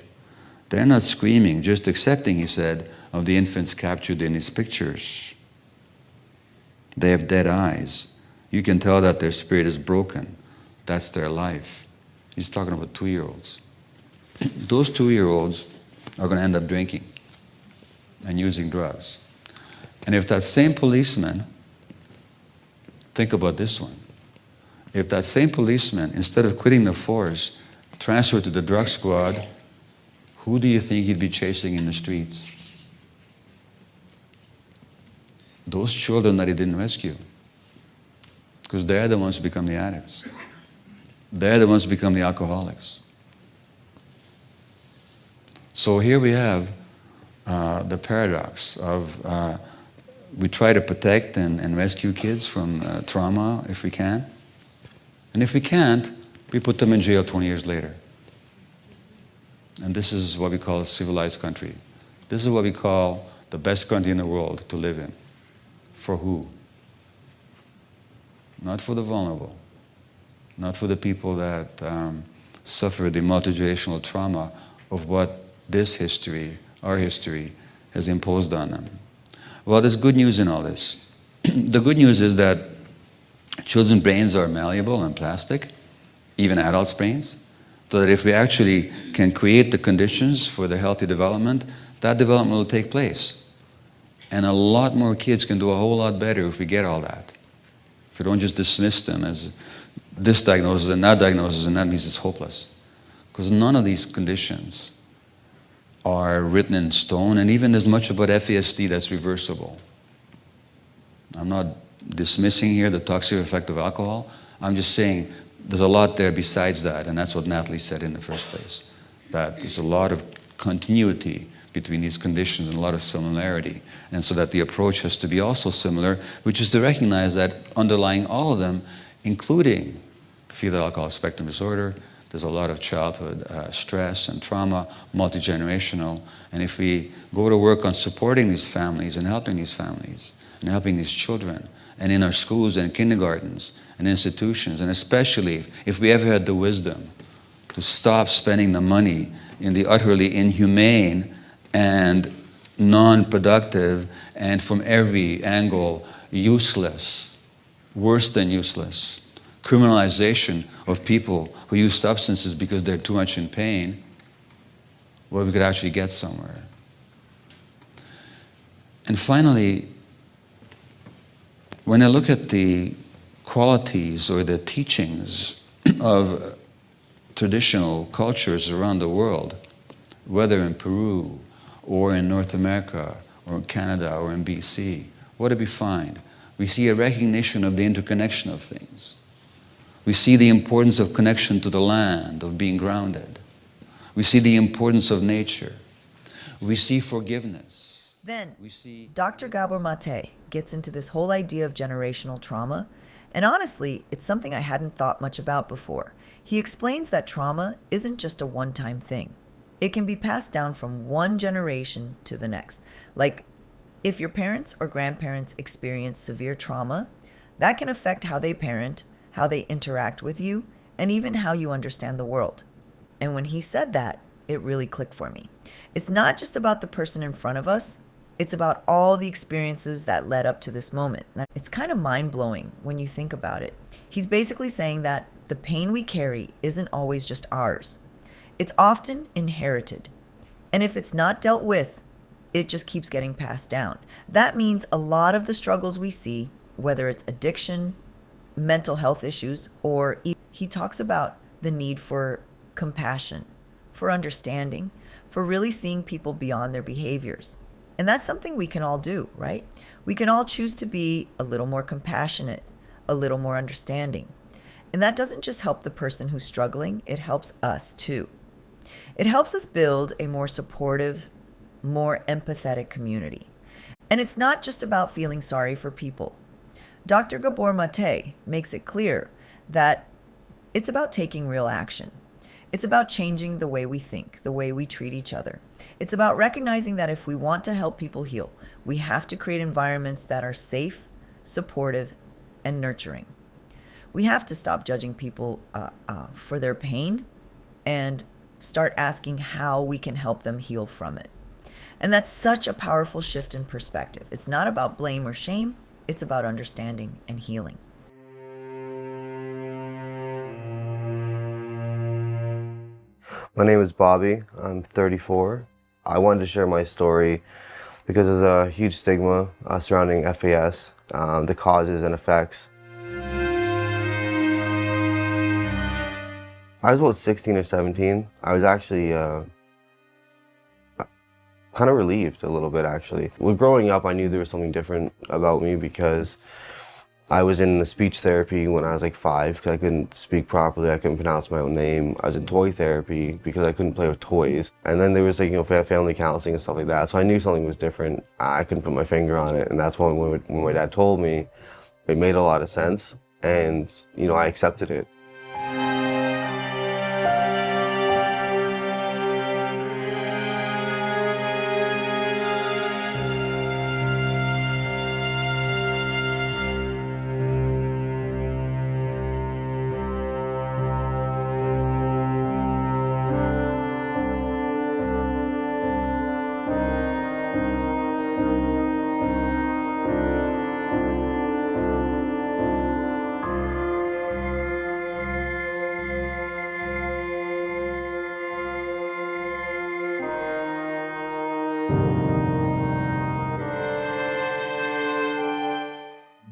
Speaker 1: They're not screaming, just accepting, he said, of the infants captured in his pictures. They have dead eyes. You can tell that their spirit is broken. That's their life. He's talking about 2-year-olds. Those 2-year-olds are going to end up drinking and using drugs. And if that same policeman, think about this one, if that same policeman, instead of quitting the force, transferred to the drug squad, who do you think he'd be chasing in the streets? Those children that he didn't rescue. Because they're the ones who become the addicts. They're the ones who become the alcoholics. So here we have the paradox of we try to protect and rescue kids from trauma if we can. And if we can't, we put them in jail 20 years later. And this is what we call a civilized country. This is what we call the best country in the world to live in. For who? Not for the vulnerable. Not for the people that suffer the multi-generational trauma of what this history, our history, has imposed on them. Well, there's good news in all this. The good news is that children's brains are malleable and plastic, even adults' brains, so that if we actually can create the conditions for the healthy development, that development will take place. And a lot more kids can do a whole lot better if we get all that. If we don't just dismiss them as this diagnosis and that diagnosis, and that means it's hopeless. Because none of these conditions are written in stone, and even there's much about FASD that's reversible. I'm not dismissing here the toxic effect of alcohol. I'm just saying there's a lot there besides that, and that's what Natalie said in the first place, that there's a lot of continuity between these conditions and a lot of similarity, and so that the approach has to be also similar, which is to recognize that underlying all of them, including fetal alcohol spectrum disorder, there's a lot of childhood stress and trauma, multi-generational, and if we go to work on supporting these families and helping these families and helping these children, and in our schools and kindergartens and institutions, and especially if we ever had the wisdom to stop spending the money in the utterly inhumane and non-productive and from every angle useless, worse than useless, criminalization of people who use substances because they're too much in pain, well, we could actually get somewhere. And finally, when I look at the qualities or the teachings of traditional cultures around the world, whether in Peru or in North America or in Canada or in BC, what do we find? We see a recognition of the interconnection of things. We see the importance of connection to the land, of being grounded. We see the importance of nature. We see forgiveness.
Speaker 2: Then, Dr. Gabor Mate gets into this whole idea of generational trauma, and honestly, it's something I hadn't thought much about before. He explains that trauma isn't just a one-time thing. It can be passed down from one generation to the next. Like, if your parents or grandparents experience severe trauma, that can affect how they parent, how they interact with you, and even how you understand the world. And when he said that, it really clicked for me. It's not just about the person in front of us, it's about all the experiences that led up to this moment. It's kind of mind-blowing when you think about it. He's basically saying that the pain we carry isn't always just ours. It's often inherited. And if it's not dealt with, it just keeps getting passed down. That means a lot of the struggles we see, whether it's addiction, mental health issues, or he talks about the need for compassion, for understanding, for really seeing people beyond their behaviors. And that's something we can all do, right? We can all choose to be a little more compassionate, a little more understanding. And that doesn't just help the person who's struggling, it helps us too. It helps us build a more supportive, more empathetic community. And it's not just about feeling sorry for people. Dr. Gabor Mate makes it clear that it's about taking real action. It's about changing the way we think, the way we treat each other. It's about recognizing that if we want to help people heal, we have to create environments that are safe, supportive, and nurturing. We have to stop judging people for their pain and start asking how we can help them heal from it. And that's such a powerful shift in perspective. It's not about blame or shame, it's about understanding and healing.
Speaker 3: My name is Bobby. I'm 34. I wanted to share my story because there's a huge stigma surrounding FAS, the causes and effects. I was about 16 or 17. I was actually kind of relieved a little bit, actually. Well, growing up, I knew there was something different about me because I was in speech therapy when I was like 5 because I couldn't speak properly. I couldn't pronounce my own name. I was in toy therapy because I couldn't play with toys. And then there was like, family counseling and stuff like that. So I knew something was different. I couldn't put my finger on it. And that's when my dad told me, it made a lot of sense. And, I accepted it.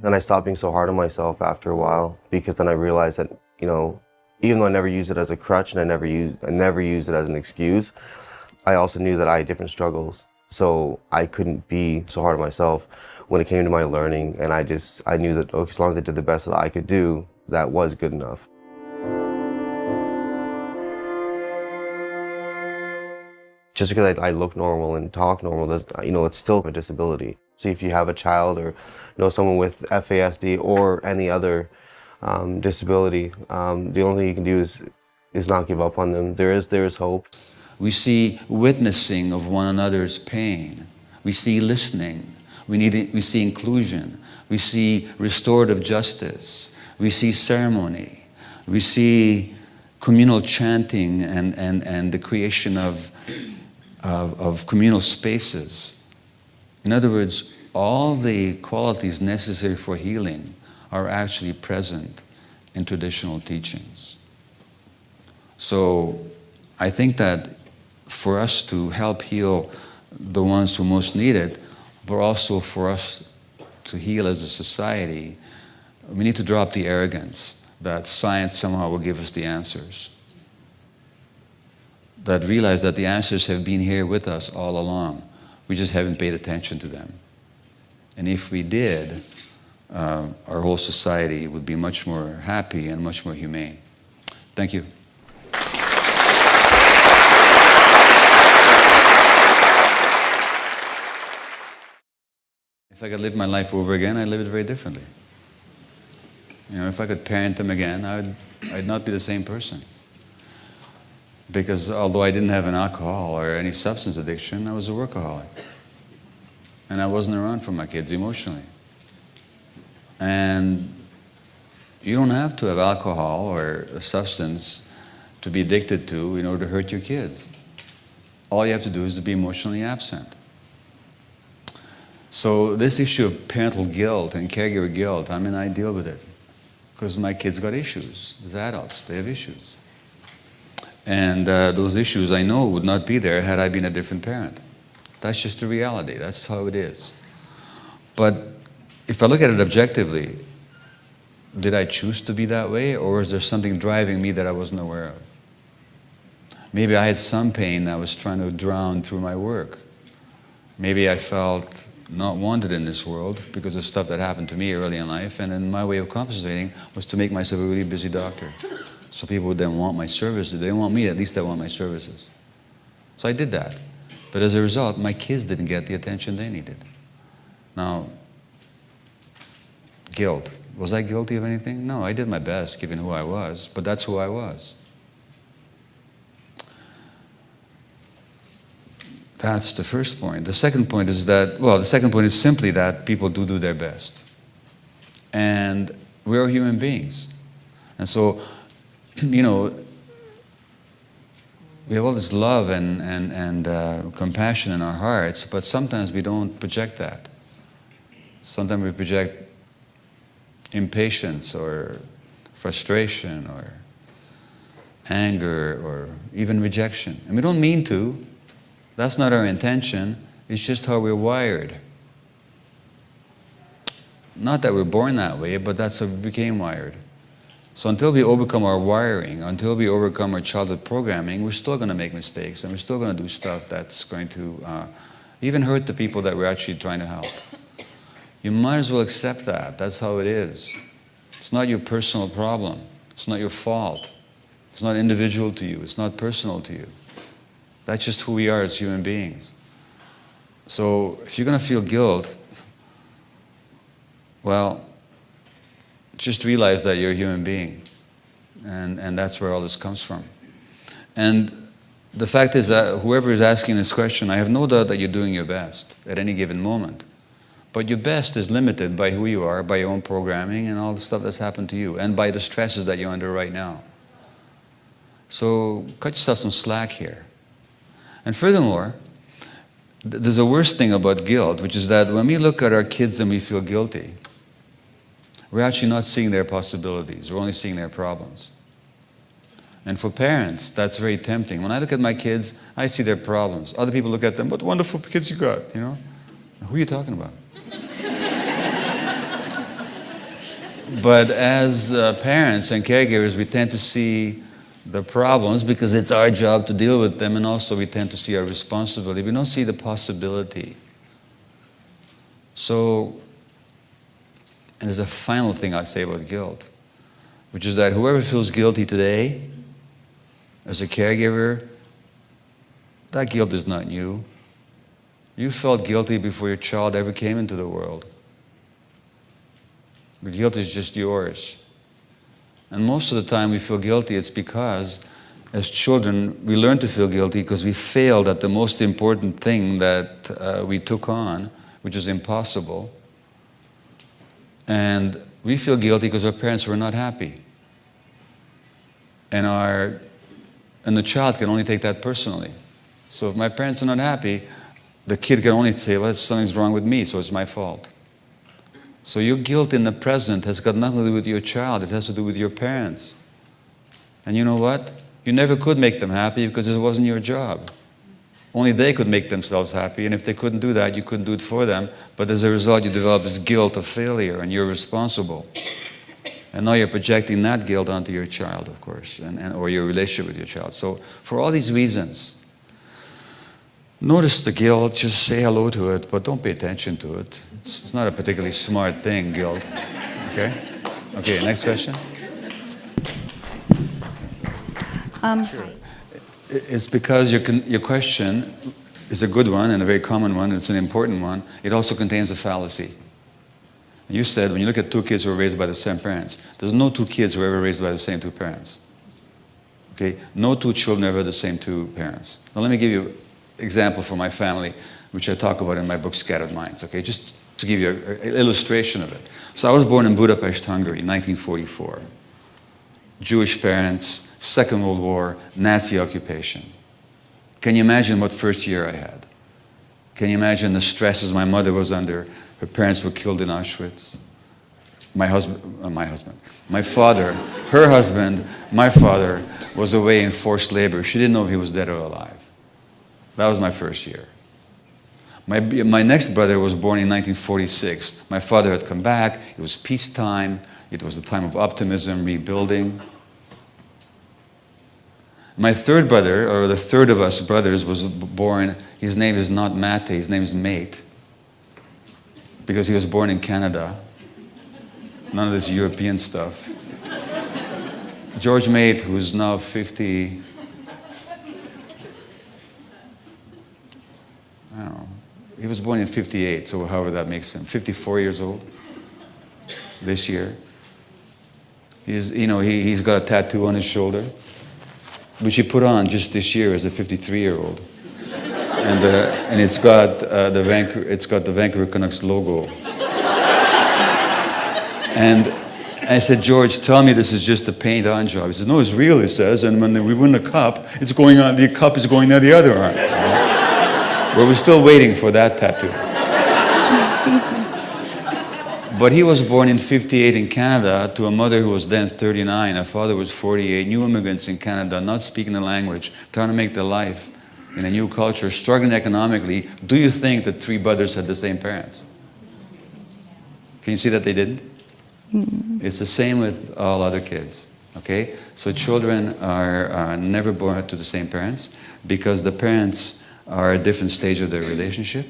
Speaker 3: Then I stopped being so hard on myself after a while because then I realized that, even though I never used it as a crutch and I never used it as an excuse, I also knew that I had different struggles. So I couldn't be so hard on myself when it came to my learning, and I knew that as long as I did the best that I could do, that was good enough. Just because I look normal and talk normal, it's still a disability. So if you have a child or know someone with FASD or any other disability, the only thing you can do is not give up on them. There is hope.
Speaker 1: We see witnessing of one another's pain. We see listening. We see inclusion. We see restorative justice. We see ceremony. We see communal chanting and the creation of communal spaces. In other words, all the qualities necessary for healing are actually present in traditional teachings. So I think that for us to help heal the ones who most need it, but also for us to heal as a society, we need to drop the arrogance that science somehow will give us the answers. That realize that the answers have been here with us all along. We just haven't paid attention to them. And if we did, our whole society would be much more happy and much more humane. Thank you. If I could live my life over again, I'd live it very differently. You know, if I could parent them again, I'd not be the same person. Because although I didn't have an alcohol or any substance addiction, I was a workaholic. And I wasn't around for my kids emotionally. And you don't have to have alcohol or a substance to be addicted to in order to hurt your kids. All you have to do is to be emotionally absent. So this issue of parental guilt and caregiver guilt, I mean, I deal with it. Because my kids got issues. As adults, they have issues. And those issues I know would not be there had I been a different parent. That's just the reality. That's how it is. But if I look at it objectively, did I choose to be that way, or is there something driving me that I wasn't aware of? Maybe I had some pain that I was trying to drown through my work. Maybe I felt not wanted in this world because of stuff that happened to me early in life, and then my way of compensating was to make myself a really busy doctor. So people would then want my services. They didn't want me, at least they want my services. So I did that. But as a result, my kids didn't get the attention they needed. Now, guilt. Was I guilty of anything? No, I did my best given who I was, but that's who I was. That's the first point. The second point is that, well, the second point is simply that people do their best. And we're human beings. And so, you know, we have all this love and compassion in our hearts, but sometimes we don't project that. Sometimes we project impatience or frustration or anger or even rejection. And we don't mean to. That's not our intention. It's just how we're wired. Not that we're born that way, but that's how we became wired. So until we overcome our wiring, until we overcome our childhood programming, we're still going to make mistakes, and we're still going to do stuff that's going to even hurt the people that we're actually trying to help. You might as well accept that. That's how it is. It's not your personal problem. It's not your fault. It's not individual to you. It's not personal to you. That's just who we are as human beings. So if you're going to feel guilt, well, just realize that you're a human being. And that's where all this comes from. And the fact is that whoever is asking this question, I have no doubt that you're doing your best at any given moment. But your best is limited by who you are, by your own programming and all the stuff that's happened to you, and by the stresses that you're under right now. So cut yourself some slack here. And furthermore, there's a worse thing about guilt, which is that when we look at our kids and we feel guilty, we're actually not seeing their possibilities. We're only seeing their problems. And for parents, that's very tempting. When I look at my kids, I see their problems. Other people look at them, what wonderful kids you got, you know? Who are you talking about? But as parents and caregivers, we tend to see the problems because it's our job to deal with them, and also we tend to see our responsibility. We don't see the possibility. So, and there's a final thing I'd say about guilt, which is that whoever feels guilty today, as a caregiver, that guilt is not you. You felt guilty before your child ever came into the world. The guilt is just yours. And most of the time we feel guilty, it's because as children we learn to feel guilty because we failed at the most important thing that we took on, which is impossible. And we feel guilty because our parents were not happy. And the child can only take that personally. So if my parents are not happy, the kid can only say, well, something's wrong with me, so it's my fault. So your guilt in the present has got nothing to do with your child. It has to do with your parents. And you know what? You never could make them happy because it wasn't your job. Only they could make themselves happy, and if they couldn't do that, you couldn't do it for them. But as a result, you develop this guilt of failure, and you're responsible. And now you're projecting that guilt onto your child, of course, or your relationship with your child. So for all these reasons, Notice the guilt, just say hello to it, but don't pay attention to it. It's not a particularly smart thing, guilt. Okay? Okay, next question. Sure. It's because your question is a good one and a very common one, and it's an important one. It also contains a fallacy. You said when you look at two kids who were raised by the same parents, there's no two kids who were ever raised by the same two parents. Okay? No two children ever the same two parents. Now let me give you an example for my family, which I talk about in my book, Scattered Minds. Okay? Just to give you an illustration of it. So I was born in Budapest, Hungary, in 1944. Jewish parents, Second World War, Nazi occupation. Can you imagine what first year I had? Can you imagine the stresses my mother was under? Her parents were killed in Auschwitz. My father, her husband, my father was away in forced labor. She didn't know if he was dead or alive. That was my first year. My next brother was born in 1946. My father had come back. It was peacetime. It was a time of optimism, rebuilding. My third brother, or the third of us brothers, was born, his name is not Mate, his name is Mate. Because he was born in Canada. None of this European stuff. George Mate, who's now 50, I don't know, he was born in 58, so however that makes him, 54 years old this year. He's got a tattoo on his shoulder, which he put on just this year as a 53-year-old. And it's got the Vancouver Canucks logo. And I said, George, tell me this is just a paint-on job. He says, no, it's real, he says, and when we win the cup, the cup is going on the other arm. Well, we're still waiting for that tattoo. But he was born in 58 in Canada to a mother who was then 39, a father who was 48, new immigrants in Canada, not speaking the language, trying to make their life in a new culture, struggling economically. Do you think that three brothers had the same parents? Can you see that they didn't? Mm-hmm. It's the same with all other kids, okay? So children are never born to the same parents because the parents are at a different stage of their relationship,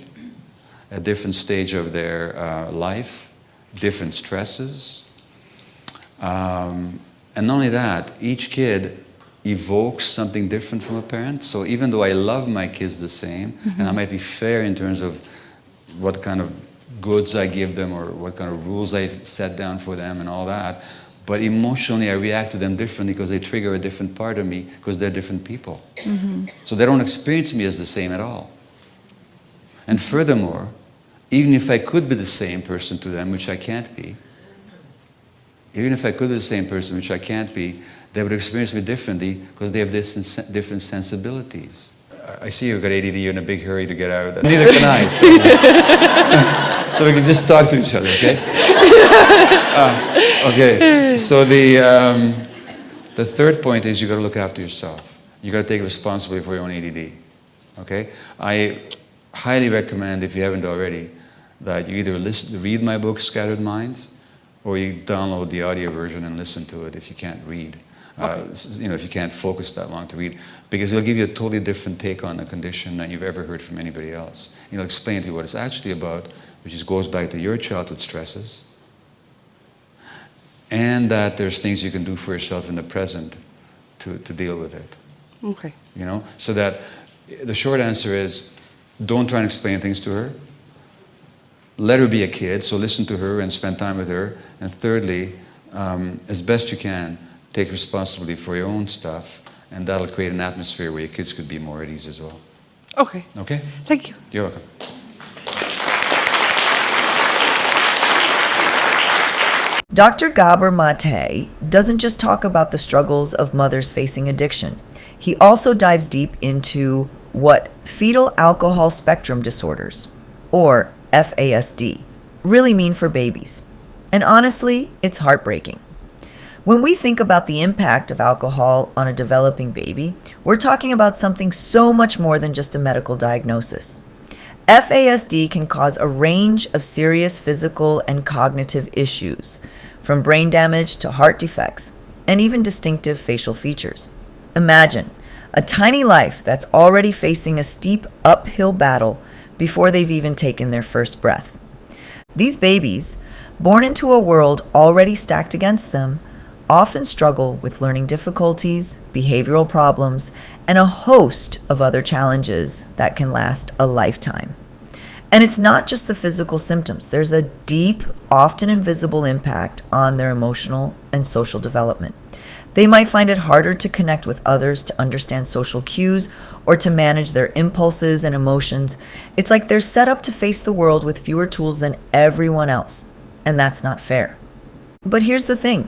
Speaker 1: a different stage of their life, different stresses. And not only that, each kid evokes something different from a parent. So even though I love my kids the same, mm-hmm. and I might be fair in terms of what kind of goods I give them or what kind of rules I set down for them and all that, but emotionally I react to them differently because they trigger a different part of me because they're different people. Mm-hmm. So they don't experience me as the same at all. And furthermore, even if I could be the same person to them, which I can't be, even if I could be the same person, which I can't be, they would experience me differently because they have different sensibilities. I see you've got ADD, you're in a big hurry to get out of that. Neither can I. So we can just talk to each other, okay? Okay, so the third point is you got to look after yourself. You got to take responsibility for your own ADD, okay? I highly recommend, if you haven't already, that you either read my book, Scattered Minds, or you download the audio version and listen to it if you can't read. If you can't focus that long to read, because it'll give you a totally different take on the condition than you've ever heard from anybody else. It'll explain to you what it's actually about, which goes back to your childhood stresses, and that there's things you can do for yourself in the present to deal with it.
Speaker 4: Okay.
Speaker 1: So that the short answer is, don't try and explain things to her. Let her be a kid, so listen to her and spend time with her. And thirdly, as best you can, take responsibility for your own stuff, and that'll create an atmosphere where your kids could be more at ease as well.
Speaker 4: Okay.
Speaker 1: Okay?
Speaker 4: Thank you.
Speaker 1: You're welcome.
Speaker 2: Dr. Gabor Mate doesn't just talk about the struggles of mothers facing addiction. He also dives deep into what fetal alcohol spectrum disorders, or FASD, really mean for babies. And honestly, it's heartbreaking. When we think about the impact of alcohol on a developing baby, we're talking about something so much more than just a medical diagnosis. FASD can cause a range of serious physical and cognitive issues, from brain damage to heart defects, and even distinctive facial features. Imagine A tiny life that's already facing a steep uphill battle before they've even taken their first breath. These babies, born into a world already stacked against them, often struggle with learning difficulties, behavioral problems, and a host of other challenges that can last a lifetime. And it's not just the physical symptoms. There's a deep, often invisible impact on their emotional and social development. They might find it harder to connect with others, to understand social cues, or to manage their impulses and emotions. It's like they're set up to face the world with fewer tools than everyone else, and that's not fair. But here's the thing.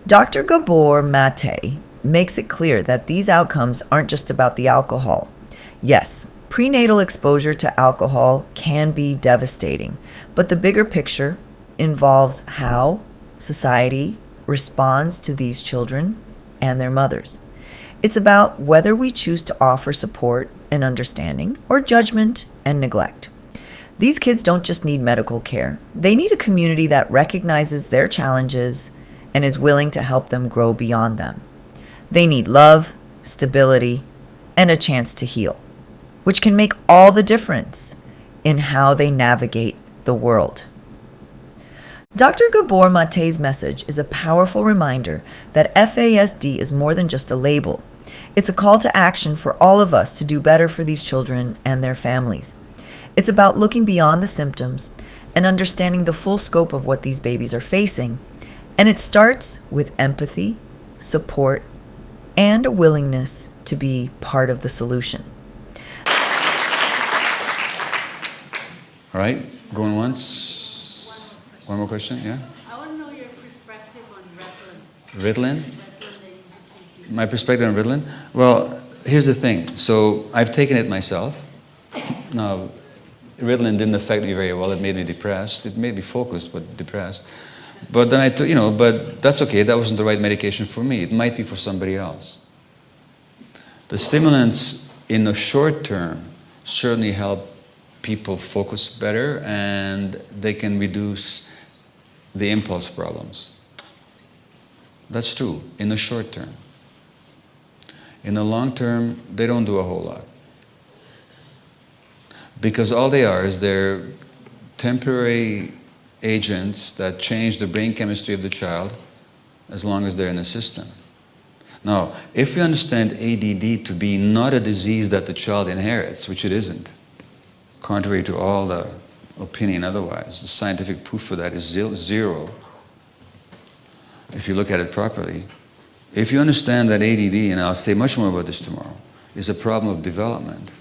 Speaker 2: Dr. Gabor Mate makes it clear that these outcomes aren't just about the alcohol. Yes, prenatal exposure to alcohol can be devastating, but the bigger picture involves how society responds to these children and their mothers. It's about whether we choose to offer support and understanding or judgment and neglect. These kids don't just need medical care. They need a community that recognizes their challenges and is willing to help them grow beyond them. They need love, stability, and a chance to heal, which can make all the difference in how they navigate the world. Dr. Gabor Mate's message is a powerful reminder that FASD is more than just a label. It's a call to action for all of us to do better for these children and their families. It's about looking beyond the symptoms and understanding the full scope of what these babies are facing. And it starts with empathy, support, and a willingness to be part of the solution.
Speaker 1: All right, going once. One more question, yeah?
Speaker 4: I want to know your perspective on Ritalin.
Speaker 1: Ritalin? My perspective on Ritalin? Well, here's the thing. So I've taken it myself. Now, Ritalin didn't affect me very well. It made me depressed. It made me focused, but depressed. But then I took, but that's okay. That wasn't the right medication for me. It might be for somebody else. The stimulants in the short term certainly help people focus better, and they can reduce the impulse problems. That's true in the short term. In the long term, they don't do a whole lot. Because all they are is they're temporary agents that change the brain chemistry of the child as long as they're in the system. Now, if we understand ADD to be not a disease that the child inherits, which it isn't, contrary to all the opinion otherwise, the scientific proof for that is zero, if you look at it properly. If you understand that ADD, and I'll say much more about this tomorrow, is a problem of development,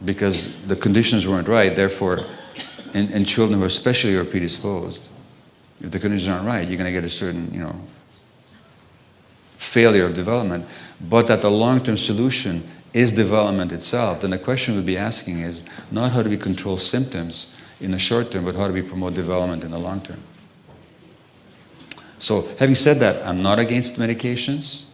Speaker 1: because the conditions weren't right, therefore, in children who especially are predisposed, if the conditions aren't right, you're going to get a certain, failure of development, but that the long-term solution is development itself, then the question we'll be asking is not how do we control symptoms in the short term, but how do we promote development in the long term. So having said that, I'm not against medications,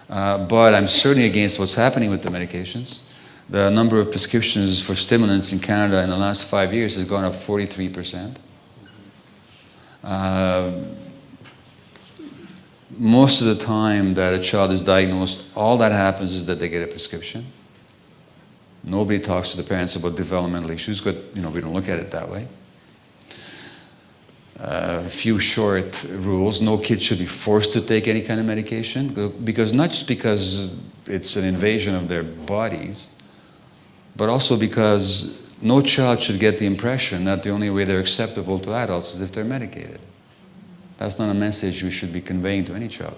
Speaker 1: but I'm certainly against what's happening with the medications. The number of prescriptions for stimulants in Canada in the last 5 years has gone up 43%. Most of the time that a child is diagnosed, all that happens is that they get a prescription. Nobody talks to the parents about developmental issues, but we don't look at it that way. A few short rules. No kid should be forced to take any kind of medication, because not just because it's an invasion of their bodies, but also because no child should get the impression that the only way they're acceptable to adults is if they're medicated. That's not a message you should be conveying to any child.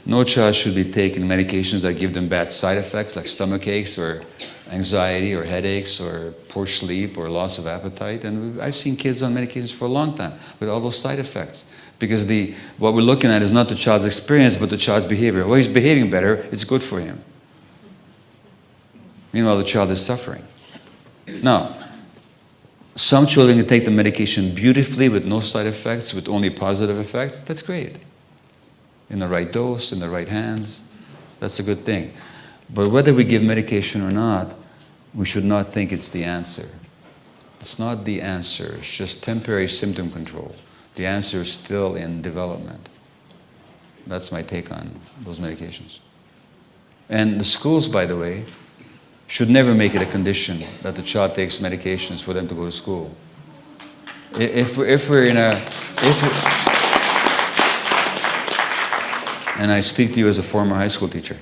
Speaker 1: No child should be taking medications that give them bad side effects, like stomach aches or anxiety or headaches or poor sleep or loss of appetite. And I've seen kids on medications for a long time with all those side effects. Because what we're looking at is not the child's experience, but the child's behavior. Well, he's behaving better, it's good for him. Meanwhile, the child is suffering. Now, some children can take the medication beautifully with no side effects, with only positive effects. That's great. In the right dose, in the right hands, that's a good thing. But whether we give medication or not, we should not think it's the answer. It's not the answer. It's just temporary symptom control. The answer is still in development. That's my take on those medications. And the schools, by the way, should never make it a condition that the child takes medications for them to go to school. If we're in a, and I speak to you as a former high school teacher,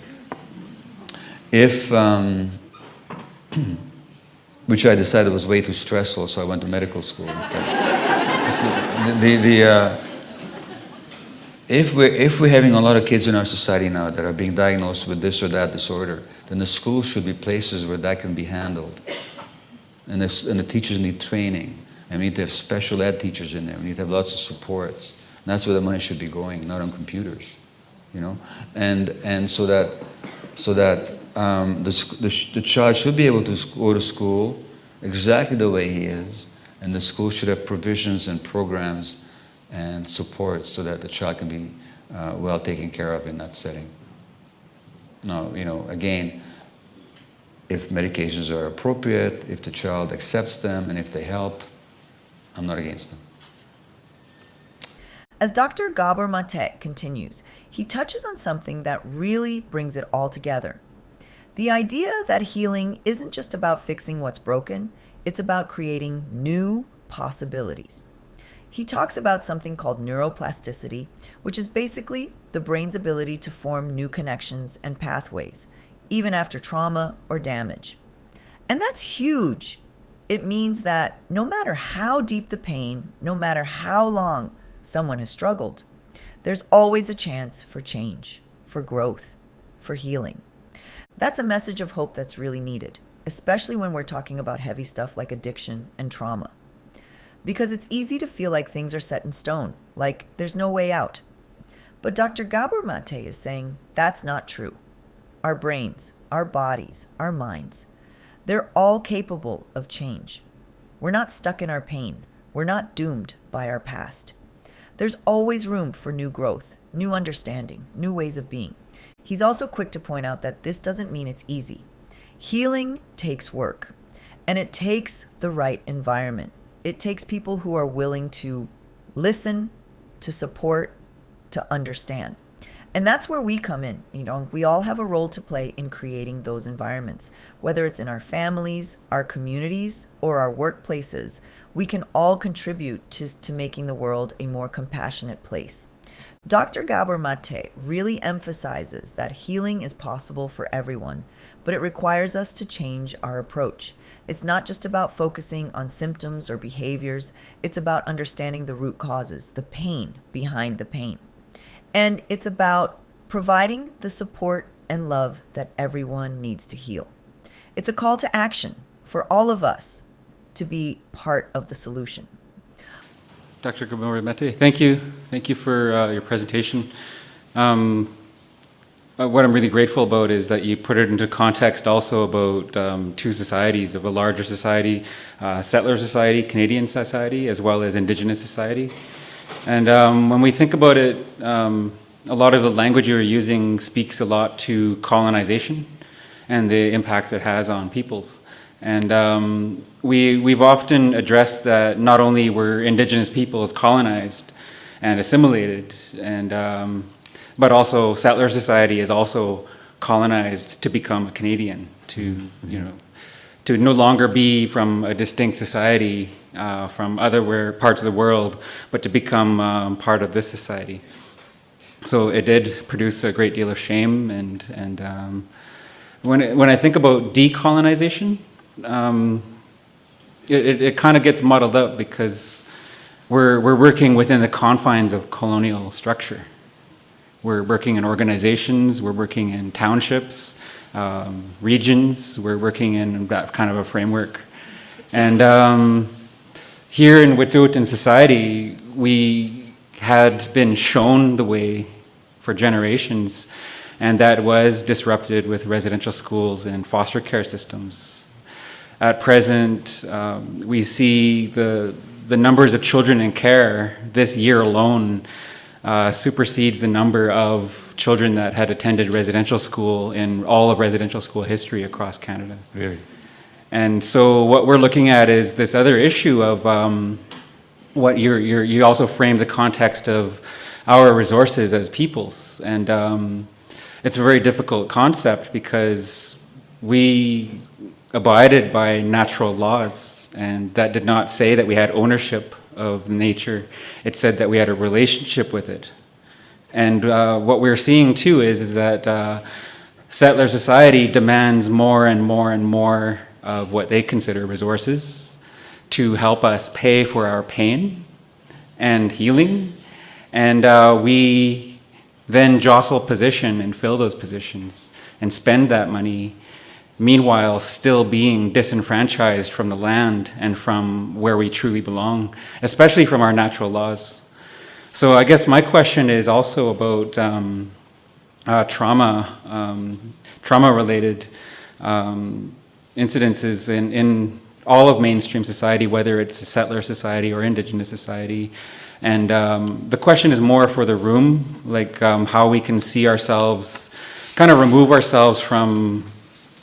Speaker 1: which I decided was way too stressful, so I went to medical school instead. If we're having a lot of kids in our society now that are being diagnosed with this or that disorder, then the schools should be places where that can be handled. And the teachers need training. And we need to have special ed teachers in there. We need to have lots of supports. And that's where the money should be going, not on computers, you know. And so that the child should be able to go to school exactly the way he is, and the school should have provisions and programs and support so that the child can be well taken care of in that setting. Now, you know, again, if medications are appropriate, if the child accepts them, and if they help, I'm not against them.
Speaker 2: As Dr. Gabor Mate continues, he touches on something that really brings it all together. The idea that healing isn't just about fixing what's broken, it's about creating new possibilities. He talks about something called neuroplasticity, which is basically the brain's ability to form new connections and pathways, even after trauma or damage. And that's huge. It means that no matter how deep the pain, no matter how long someone has struggled, there's always a chance for change, for growth, for healing. That's a message of hope that's really needed, especially when we're talking about heavy stuff like addiction and trauma. Because it's easy to feel like things are set in stone, like there's no way out. But Dr. Gabor Mate is saying that's not true. Our brains, our bodies, our minds, they're all capable of change. We're not stuck in our pain. We're not doomed by our past. There's always room for new growth, new understanding, new ways of being. He's also quick to point out that this doesn't mean it's easy. Healing takes work, and it takes the right environment. It takes people who are willing to listen, to support, to understand. And that's where we come in. You know, we all have a role to play in creating those environments. Whether it's in our families, our communities, or our workplaces, we can all contribute to making the world a more compassionate place. Dr. Gabor Mate really emphasizes that healing is possible for everyone, but it requires us to change our approach. It's not just about focusing on symptoms or behaviors. It's about understanding the root causes, the pain behind the pain. And it's about providing the support and love that everyone needs to heal. It's a call to action for all of us to be part of the solution.
Speaker 5: Dr. Gabor Mate, thank you. Thank you for your presentation. What I'm really grateful about is that you put it into context also about two societies of a larger society, settler society, Canadian society, as well as Indigenous society. And when we think about it, a lot of the language you're using speaks a lot to colonization and the impacts it has on peoples. And we've often addressed that not only were Indigenous peoples colonized and assimilated, and but also settler society is also colonized to become a Canadian, to to no longer be from a distinct society from other parts of the world, but to become part of this society. So it did produce a great deal of shame, and when I think about decolonization, it kind of gets muddled up because we're working within the confines of colonial structure. We're working in organizations, we're working in townships, regions, we're working in that kind of a framework. And here in Wet'suwet'en society, we had been shown the way for generations, and that was disrupted with residential schools and foster care systems. At present, we see the numbers of children in care this year alone supersedes the number of children that had attended residential school in all of residential school history across Canada.
Speaker 1: Really?
Speaker 5: And so what we're looking at is this other issue of what you also framed the context of our resources as peoples. And it's a very difficult concept because we abided by natural laws, and that did not say that we had ownership of nature. It said that we had a relationship with it. And what we're seeing too is that settler society demands more and more and more of what they consider resources to help us pay for our pain and healing. And we then jostle position and fill those positions and spend that money, meanwhile still being disenfranchised from the land and from where we truly belong, especially from our natural laws. So I guess my question is also about trauma-related incidences in all of mainstream society, whether it's a settler society or indigenous society. And the question is more for the room, like how we can see ourselves, kind of remove ourselves from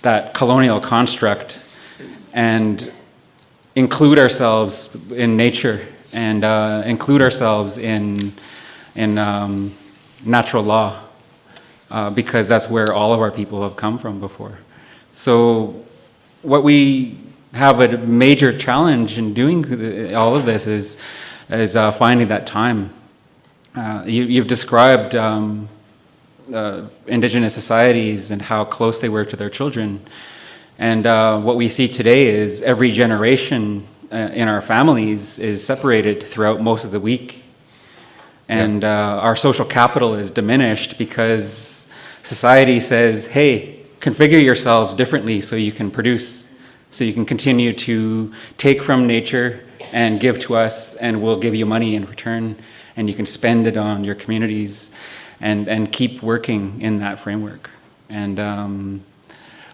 Speaker 5: that colonial construct and include ourselves in nature and include ourselves in natural law, because that's where all of our people have come from before. So what we have a major challenge in doing all of this is finding that time. You've described indigenous societies and how close they were to their children. And what we see today is every generation in our families is separated throughout most of the week. And our social capital is diminished because society says, hey, configure yourselves differently so you can produce, so you can continue to take from nature and give to us, and we'll give you money in return, and you can spend it on your communities and keep working in that framework. And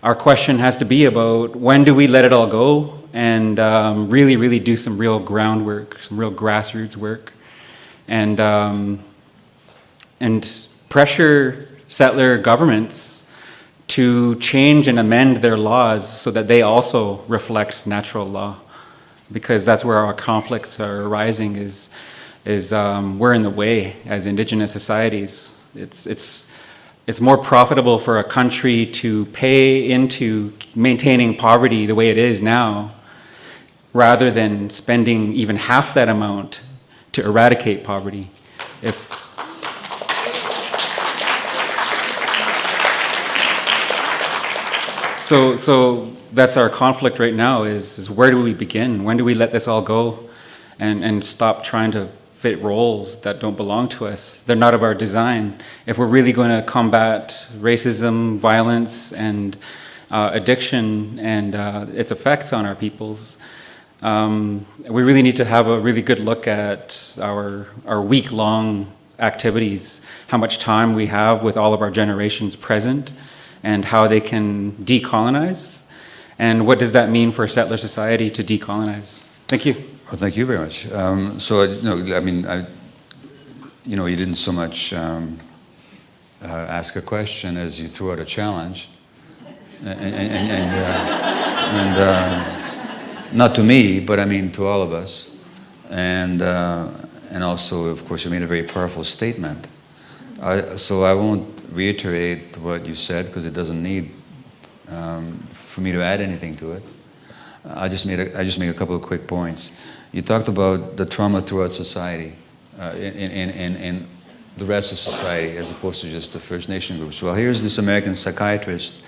Speaker 5: our question has to be about when do we let it all go and really, really do some real groundwork, some real grassroots work, and pressure settler governments to change and amend their laws so that they also reflect natural law, because that's where our conflicts are arising. Is we're in the way as indigenous societies. It's more profitable for a country to pay into maintaining poverty the way it is now, rather than spending even half that amount to eradicate poverty. So that's our conflict right now is where do we begin? When do we let this all go and stop trying to fit roles that don't belong to us? They're not of our design. If we're really going to combat racism, violence, and addiction and its effects on our peoples, we really need to have a really good look at our week-long activities, how much time we have with all of our generations present, and how they can decolonize, and what does that mean for a settler society to decolonize? Thank you.
Speaker 1: Well, thank you very much. You didn't so much ask a question as you threw out a challenge, and not to me, but I mean to all of us, and also, of course, you made a very powerful statement. So I won't reiterate what you said because it doesn't need for me to add anything to it. I just make a couple of quick points. You talked about the trauma throughout society, in the rest of society, as opposed to just the First Nation groups. Well, here's this American psychiatrist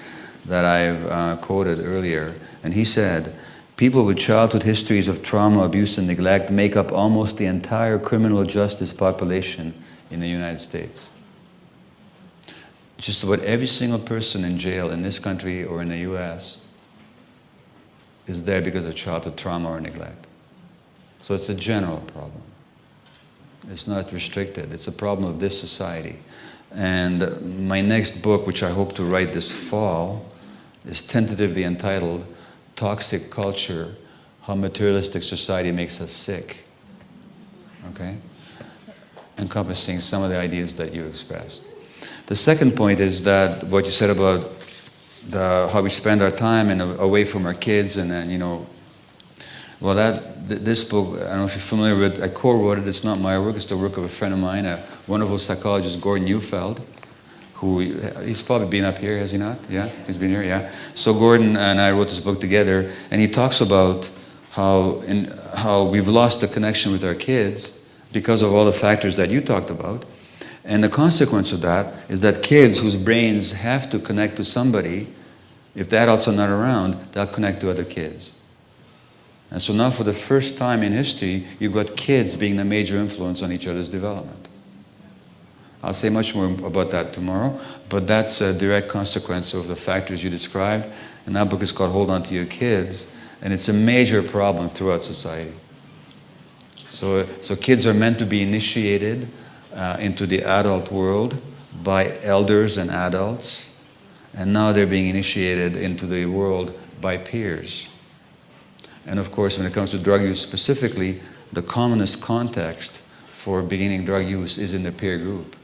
Speaker 1: that I've quoted earlier, and he said, people with childhood histories of trauma, abuse, and neglect make up almost the entire criminal justice population in the United States. Just about every single person in jail in this country or in the US is there because of childhood trauma or neglect. So it's a general problem. It's not restricted. It's a problem of this society. And my next book, which I hope to write this fall, is tentatively entitled Toxic Culture, How Materialistic Society Makes Us Sick. Okay? Encompassing some of the ideas that you expressed. The second point is that what you said about how we spend our time and away from our kids, and then, this book, I don't know if you're familiar with, I co-wrote it. It's not my work, it's the work of a friend of mine, a wonderful psychologist, Gordon Neufeld, who, he's probably been up here, has he not? Yeah, he's been here, yeah. So Gordon and I wrote this book together, and he talks about how we've lost the connection with our kids because of all the factors that you talked about. And the consequence of that is that kids whose brains have to connect to somebody, if the adults are not around, they'll connect to other kids. And so now for the first time in history, you've got kids being the major influence on each other's development. I'll say much more about that tomorrow, but that's a direct consequence of the factors you described. And that book is called Hold On to Your Kids, and it's a major problem throughout society. So kids are meant to be initiated into the adult world by elders and adults, and now they're being initiated into the world by peers. And of course, when it comes to drug use specifically, the commonest context for beginning drug use is in the peer group.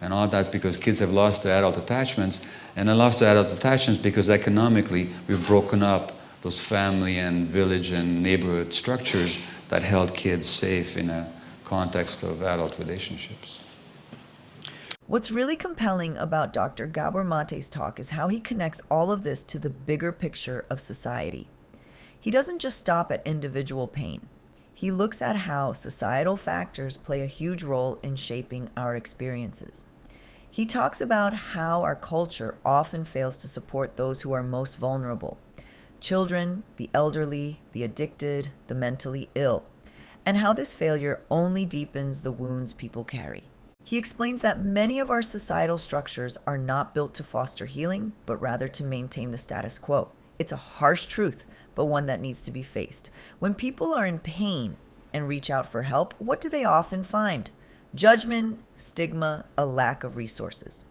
Speaker 1: And all that's because kids have lost their adult attachments, and they lost their adult attachments because economically we've broken up those family and village and neighborhood structures that held kids safe in a context of adult relationships.
Speaker 2: What's really compelling about Dr. Gabor Mate's talk is how he connects all of this to the bigger picture of society. He doesn't just stop at individual pain. He looks at how societal factors play a huge role in shaping our experiences. He talks about how our culture often fails to support those who are most vulnerable: children, the elderly, the addicted, the mentally ill, and how this failure only deepens the wounds people carry. He explains that many of our societal structures are not built to foster healing, but rather to maintain the status quo. It's a harsh truth, but one that needs to be faced. When people are in pain and reach out for help, what do they often find? Judgment, stigma, a lack of resources.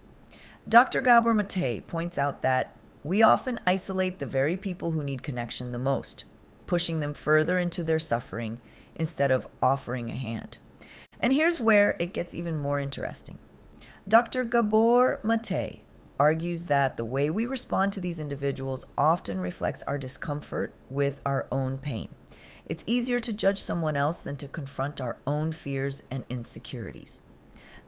Speaker 2: Dr. Gabor Mate points out that we often isolate the very people who need connection the most, pushing them further into their suffering instead of offering a hand. And here's where it gets even more interesting. Dr. Gabor Mate argues that the way we respond to these individuals often reflects our discomfort with our own pain. It's easier to judge someone else than to confront our own fears and insecurities.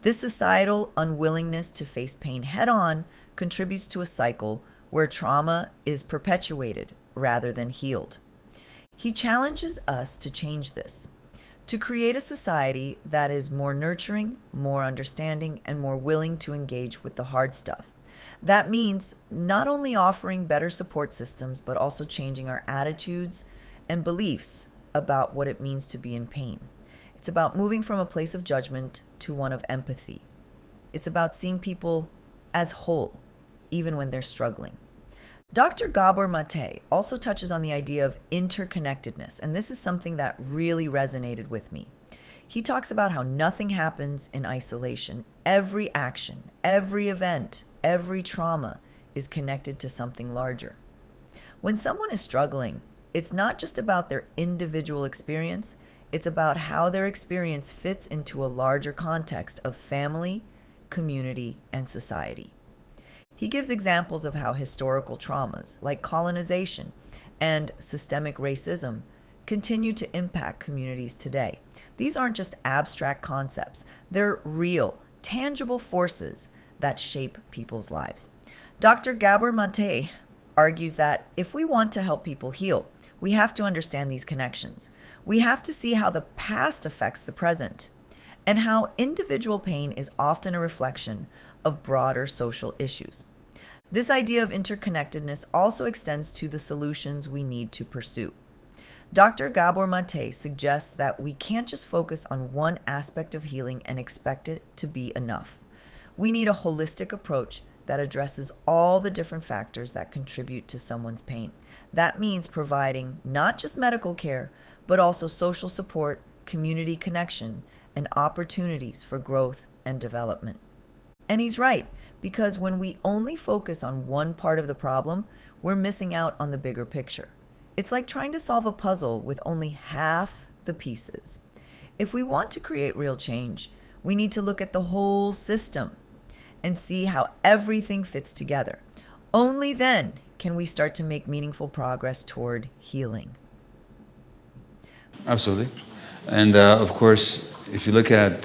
Speaker 2: This societal unwillingness to face pain head-on contributes to a cycle where trauma is perpetuated rather than healed. He challenges us to change this, to create a society that is more nurturing, more understanding, and more willing to engage with the hard stuff. That means not only offering better support systems, but also changing our attitudes and beliefs about what it means to be in pain. It's about moving from a place of judgment to one of empathy. It's about seeing people as whole, even when they're struggling. Dr. Gabor Mate also touches on the idea of interconnectedness, and this is something that really resonated with me. He talks about how nothing happens in isolation. Every action, every event, every trauma is connected to something larger. When someone is struggling, it's not just about their individual experience, it's about how their experience fits into a larger context of family, community, and society. He gives examples of how historical traumas, like colonization and systemic racism, continue to impact communities today. These aren't just abstract concepts, they're real, tangible forces that shape people's lives. Dr. Gabor Mate argues that if we want to help people heal, we have to understand these connections. We have to see how the past affects the present, and how individual pain is often a reflection of broader social issues. This idea of interconnectedness also extends to the solutions we need to pursue. Dr. Gabor Mate suggests that we can't just focus on one aspect of healing and expect it to be enough. We need a holistic approach that addresses all the different factors that contribute to someone's pain. That means providing not just medical care, but also social support, community connection, and opportunities for growth and development. And he's right, because when we only focus on one part of the problem, we're missing out on the bigger picture. It's like trying to solve a puzzle with only half the pieces. If we want to create real change, we need to look at the whole system and see how everything fits together. Only then can we start to make meaningful progress toward healing.
Speaker 1: Absolutely. And of course, if you look at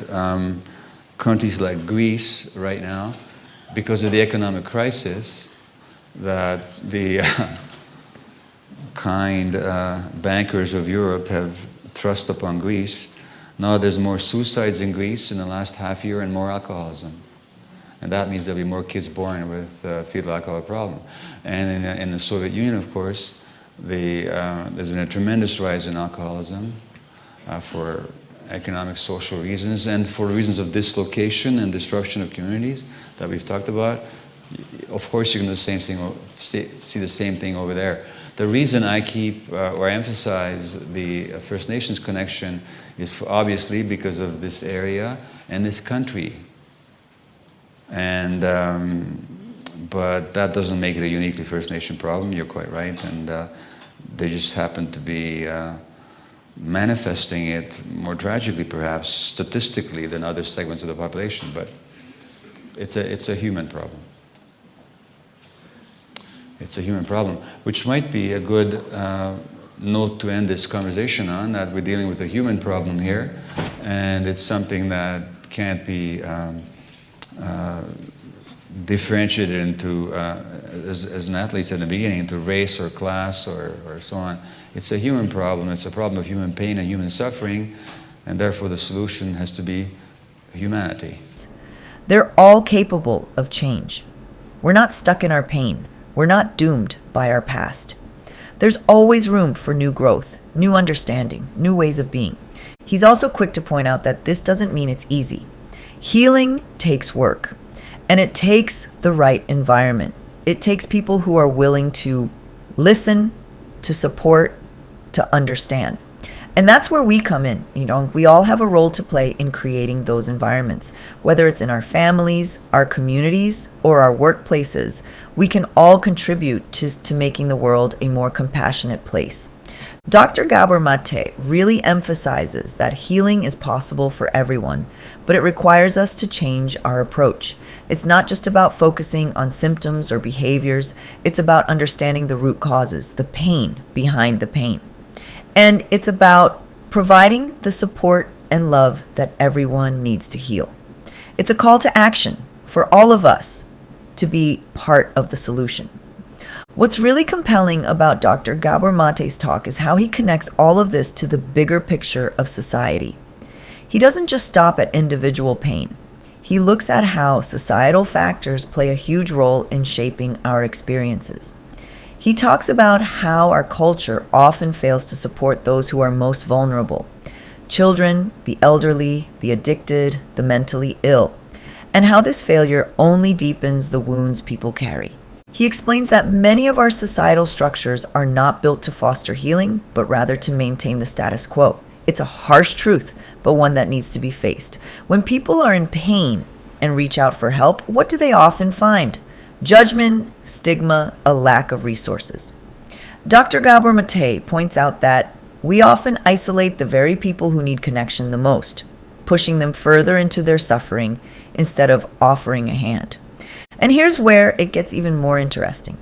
Speaker 1: countries like Greece right now, because of the economic crisis that the kind bankers of Europe have thrust upon Greece, now there's more suicides in Greece in the last half year and more alcoholism. And that means there'll be more kids born with fetal alcohol problem. And in the Soviet Union, of course, there's been a tremendous rise in alcoholism for economic, social reasons, and for reasons of dislocation and disruption of communities that we've talked about. Of course, you're going to do the same thing, see the same thing over there. The reason I keep or emphasize the First Nations connection is obviously because of this area and this country. And but that doesn't make it a uniquely First Nation problem. You're quite right, and they just happen to be manifesting it more tragically, perhaps statistically, than other segments of the population. But it's a human problem. It's a human problem, which might be a good note to end this conversation on, that we're dealing with a human problem here, and it's something that can't be differentiated into, as Natalie said in the beginning, into race or class or so on. It's a human problem. It's a problem of human pain and human suffering, and therefore the solution has to be humanity.
Speaker 2: They're all capable of change. We're not stuck in our pain. We're not doomed by our past. There's always room for new growth, new understanding, new ways of being. He's also quick to point out that this doesn't mean it's easy. Healing takes work, and it takes the right environment. It takes people who are willing to listen, to support, to understand. And that's where we come in. We all have a role to play in creating those environments. Whether it's in our families, our communities, or our workplaces, we can all contribute to making the world a more compassionate place. Dr. Gabor Mate really emphasizes that healing is possible for everyone, but it requires us to change our approach. It's not just about focusing on symptoms or behaviors, it's about understanding the root causes, the pain behind the pain. And it's about providing the support and love that everyone needs to heal. It's a call to action for all of us to be part of the solution. What's really compelling about Dr. Gabor Mate's talk is how he connects all of this to the bigger picture of society. He doesn't just stop at individual pain. He looks at how societal factors play a huge role in shaping our experiences. He talks about how our culture often fails to support those who are most vulnerable: children, the elderly, the addicted, the mentally ill, and how this failure only deepens the wounds people carry. He explains that many of our societal structures are not built to foster healing, but rather to maintain the status quo. It's a harsh truth, but one that needs to be faced. When people are in pain and reach out for help, what do they often find? Judgment, stigma, a lack of resources. Dr. Gabor Mate points out that we often isolate the very people who need connection the most, pushing them further into their suffering instead of offering a hand. And here's where it gets even more interesting.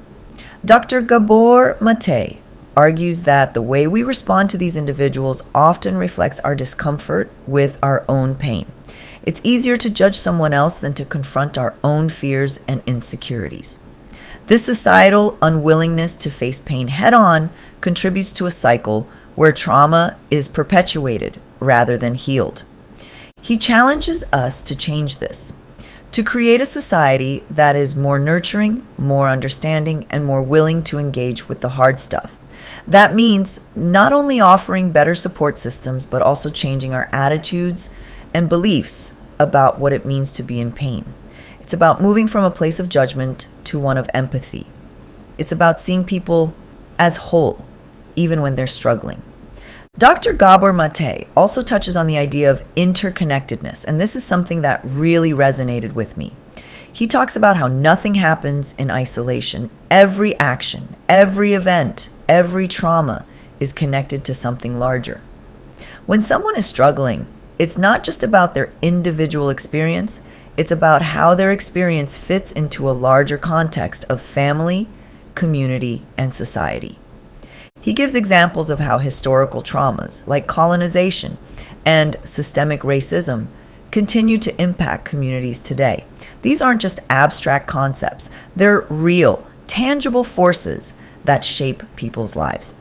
Speaker 2: Dr. Gabor Mate argues that the way we respond to these individuals often reflects our discomfort with our own pain. It's easier to judge someone else than to confront our own fears and insecurities. This societal unwillingness to face pain head-on contributes to a cycle where trauma is perpetuated rather than healed. He challenges us to change this, to create a society that is more nurturing, more understanding, and more willing to engage with the hard stuff. That means not only offering better support systems, but also changing our attitudes and beliefs about what it means to be in pain. It's about moving from a place of judgment to one of empathy. It's about seeing people as whole, even when they're struggling. Dr. Gabor Mate also touches on the idea of interconnectedness, and this is something that really resonated with me. He talks about how nothing happens in isolation. Every action, every event, every trauma is connected to something larger. When someone is struggling, it's not just about their individual experience, it's about how their experience fits into a larger context of family, community, and society. He gives examples of how historical traumas, like colonization and systemic racism, continue to impact communities today. These aren't just abstract concepts, they're real, tangible forces that shape people's lives.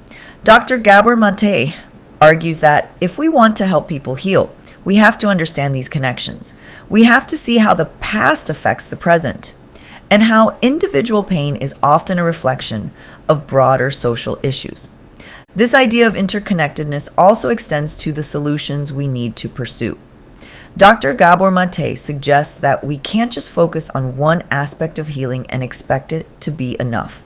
Speaker 2: Dr. Gabor Mate argues that if we want to help people heal, we have to understand these connections. We have to see how the past affects the present, and how individual pain is often a reflection of broader social issues. This idea of interconnectedness also extends to the solutions we need to pursue. Dr. Gabor Mate suggests that we can't just focus on one aspect of healing and expect it to be enough.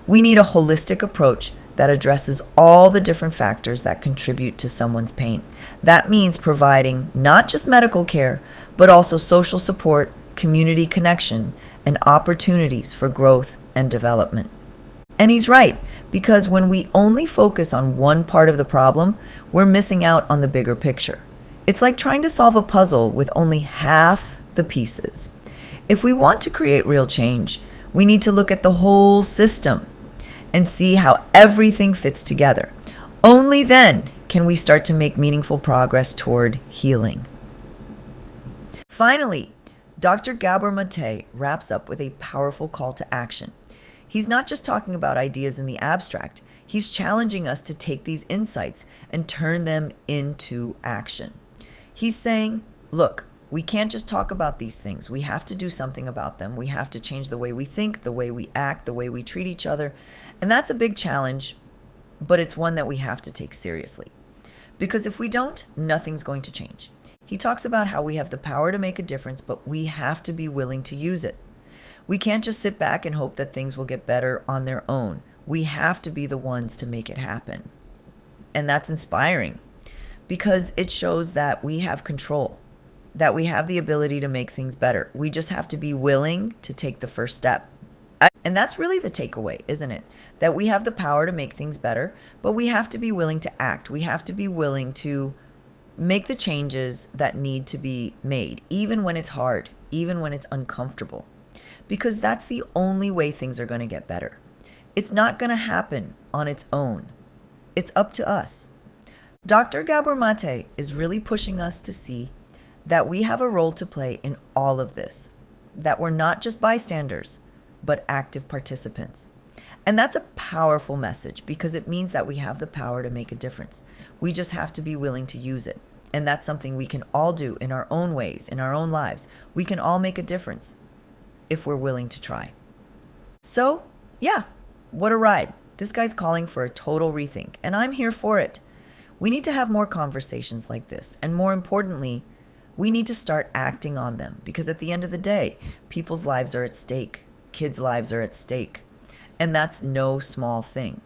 Speaker 2: We need a holistic approach that addresses all the different factors that contribute to someone's pain. That means providing not just medical care, but also social support, community connection, and opportunities for growth and development. And he's right, because when we only focus on one part of the problem, we're missing out on the bigger picture. It's like trying to solve a puzzle with only half the pieces. If we want to create real change, we need to look at the whole system and see how everything fits together. Only then can we start to make meaningful progress toward healing. Finally, Dr. Gabor Mate wraps up with a powerful call to action. He's not just talking about ideas in the abstract, he's challenging us to take these insights and turn them into action. He's saying, look, we can't just talk about these things. We have to do something about them. We have to change the way we think, the way we act, the way we treat each other. And that's a big challenge, but it's one that we have to take seriously. Because if we don't, nothing's going to change. He talks about how we have the power to make a difference, but we have to be willing to use it. We can't just sit back and hope that things will get better on their own. We have to be the ones to make it happen. And that's inspiring because it shows that we have control, that we have the ability to make things better. We just have to be willing to take the first step. And that's really the takeaway, isn't it? That we have the power to make things better, but we have to be willing to act. We have to be willing to make the changes that need to be made, even when it's hard, even when it's uncomfortable. Because that's the only way things are going to get better. It's not going to happen on its own. It's up to us. Dr. Gabor Mate is really pushing us to see that we have a role to play in all of this, that we're not just bystanders, but active participants. And that's a powerful message because it means that we have the power to make a difference. We just have to be willing to use it. And that's something we can all do in our own ways, in our own lives. We can all make a difference if we're willing to try. So, yeah, what a ride. This guy's calling for a total rethink, and I'm here for it. We need to have more conversations like this, and more importantly, we need to start acting on them because at the end of the day, people's lives are at stake, kids' lives are at stake, and that's no small thing.